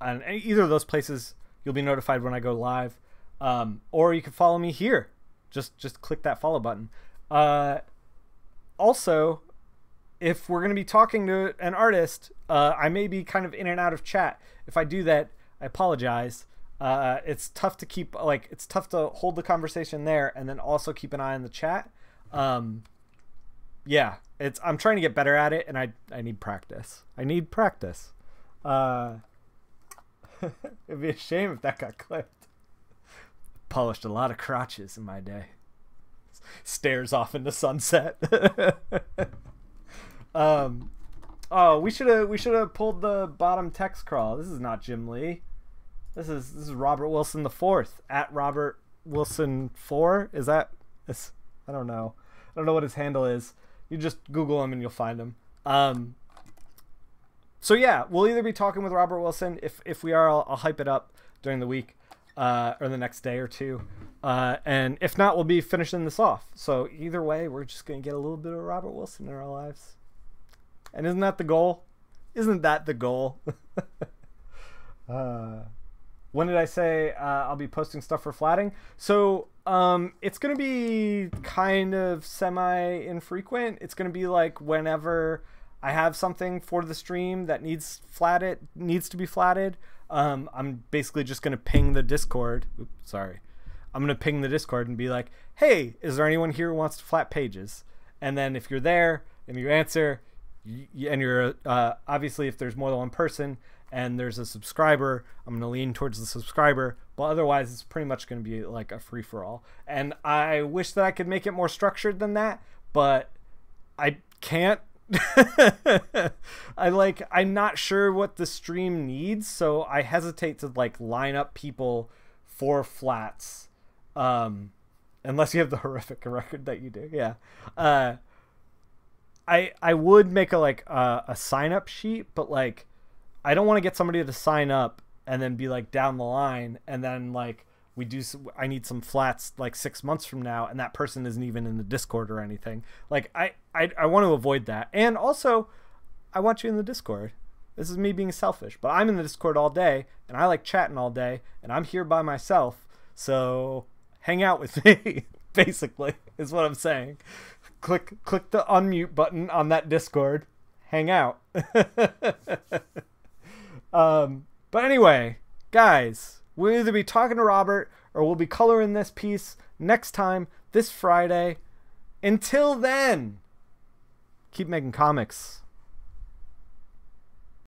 either of those places, you'll be notified when I go live. Or you can follow me here. Just click that follow button. Also, if we're going to be talking to an artist, I may be kind of in and out of chat. If I do that, I apologize. It's tough to keep, it's tough to hold the conversation there and then also keep an eye on the chat. Yeah, I'm trying to get better at it, and I need practice. It'd be a shame if that got clipped. Polished a lot of crotches in my day. Stares off into sunset. Oh, we should have pulled the bottom text crawl. This is not Jim Lee. This is Robert Wilson the Fourth at Robert Wilson 4. Is that? I don't know. I don't know what his handle is. You just Google him and you'll find him. So yeah, we'll either be talking with Robert Wilson. If we are, I'll hype it up during the week, or the next day or two. And if not, we'll be finishing this off. So either way, we're just gonna get a little bit of Robert Wilson in our lives. And isn't that the goal? Isn't that the goal? When did I say I'll be posting stuff for flatting? So it's going to be kind of semi-infrequent. It's going to be like whenever I have something for the stream that needs to be flatted. I'm basically just going to ping the Discord. Oops, sorry. I'm going to ping the Discord and be like, hey, is there anyone here who wants to flat pages? And then if you're there and you answer, and you're obviously if there's more than one person and there's a subscriber, I'm going to lean towards the subscriber, but otherwise it's pretty much going to be like a free-for-all. And I wish that I could make it more structured than that, but I can't. I'm not sure what the stream needs, so I hesitate to line up people for flats, unless you have the horrific record that you do. Yeah. I would make a sign up sheet, but I don't want to get somebody to sign up and then be down the line and then I need some flats 6 months from now and that person isn't even in the Discord or anything. I want to avoid that. And also I want you in the Discord. This is me being selfish, but I'm in the Discord all day and I like chatting all day and I'm here by myself. So hang out with me, basically, is what I'm saying. Click the unmute button on that Discord. Hang out. But anyway, guys, we'll either be talking to Robert or we'll be coloring this piece next time, this Friday. Until then, keep making comics.